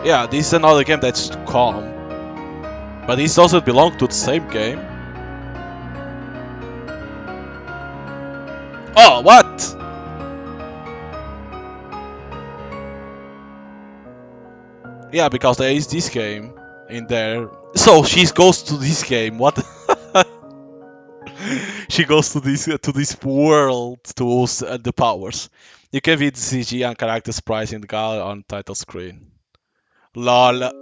Yeah, this is another game that's to come. But this doesn't belong to the same game. Oh, what? Yeah, because there is this game in there. So she goes to this game. What? She goes to this world to use the powers. You can read the CG and characters price in the gallery on title screen. Lol.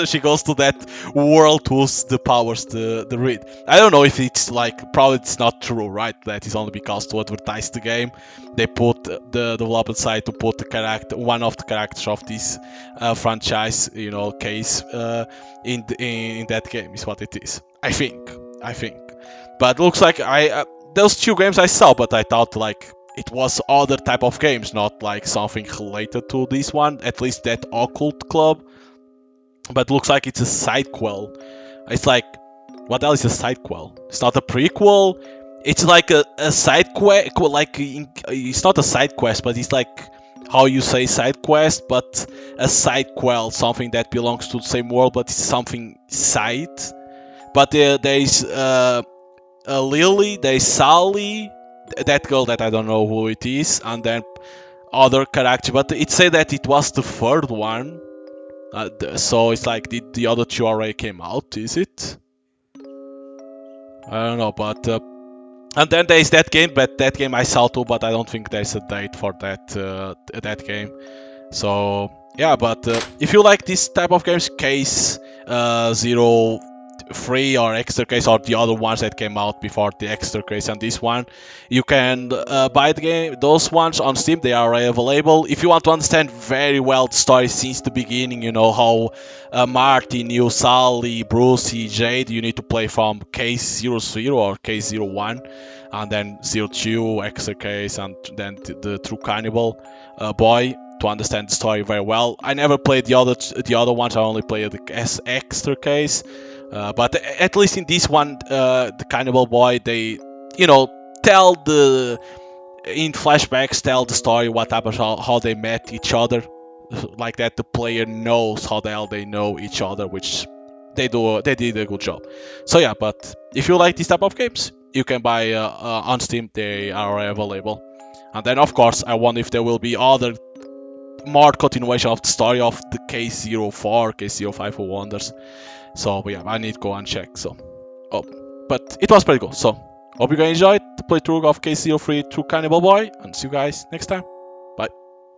She goes to that world to use the powers the read. I don't know if it's like, probably it's not true, right? That is only because to advertise the game, they put the development side to put the character, one of the characters of this franchise, case in that game is what it is. I think. But looks like those two games I saw, but I thought like it was other type of games, not like something related to this one. At least that Occult Club. But looks like it's a sidequel. It's like, what else is a sidequel? It's not a prequel. It's like a side quest. Like it's not a side quest, but it's like how you say side quest, but a sidequel, something that belongs to the same world, but it's something side. But there is Lily, there is Sally, that girl that I don't know who it is, and then other character. But it said that it was the third one. So it's like the other two already came out, is it? I don't know, but and then there is that game, but that game I saw too, but I don't think there's a date for that game. So Yeah, but if you like this type of games, Case Zero Free or Extra Case or the other ones that came out before the Extra Case and this one, you can buy the game. Those ones on Steam, they are available. If you want to understand very well the story since the beginning, you know how Marty knew Sally, Brucey, Jade, you need to play from Case 00 or Case 01, and then 02, Extra Case, and then the True Cannibal boy to understand the story very well. I never played the other ones. I only played the Extra Case, but at least in this one, the Cannibal Boy, they tell the in flashbacks tell the story what happened, how they met each other, like that the player knows how the hell they know each other, which they did a good job. So yeah, but if you like this type of games, you can buy on Steam. They are available. And then of course I wonder if there will be other more continuation of the story of the K04, K05 Who Wonders. So yeah, I need to go and check. So, oh, but it was pretty cool. So hope you guys enjoyed the playthrough of K03 through Cannibal Boy, and see you guys next time.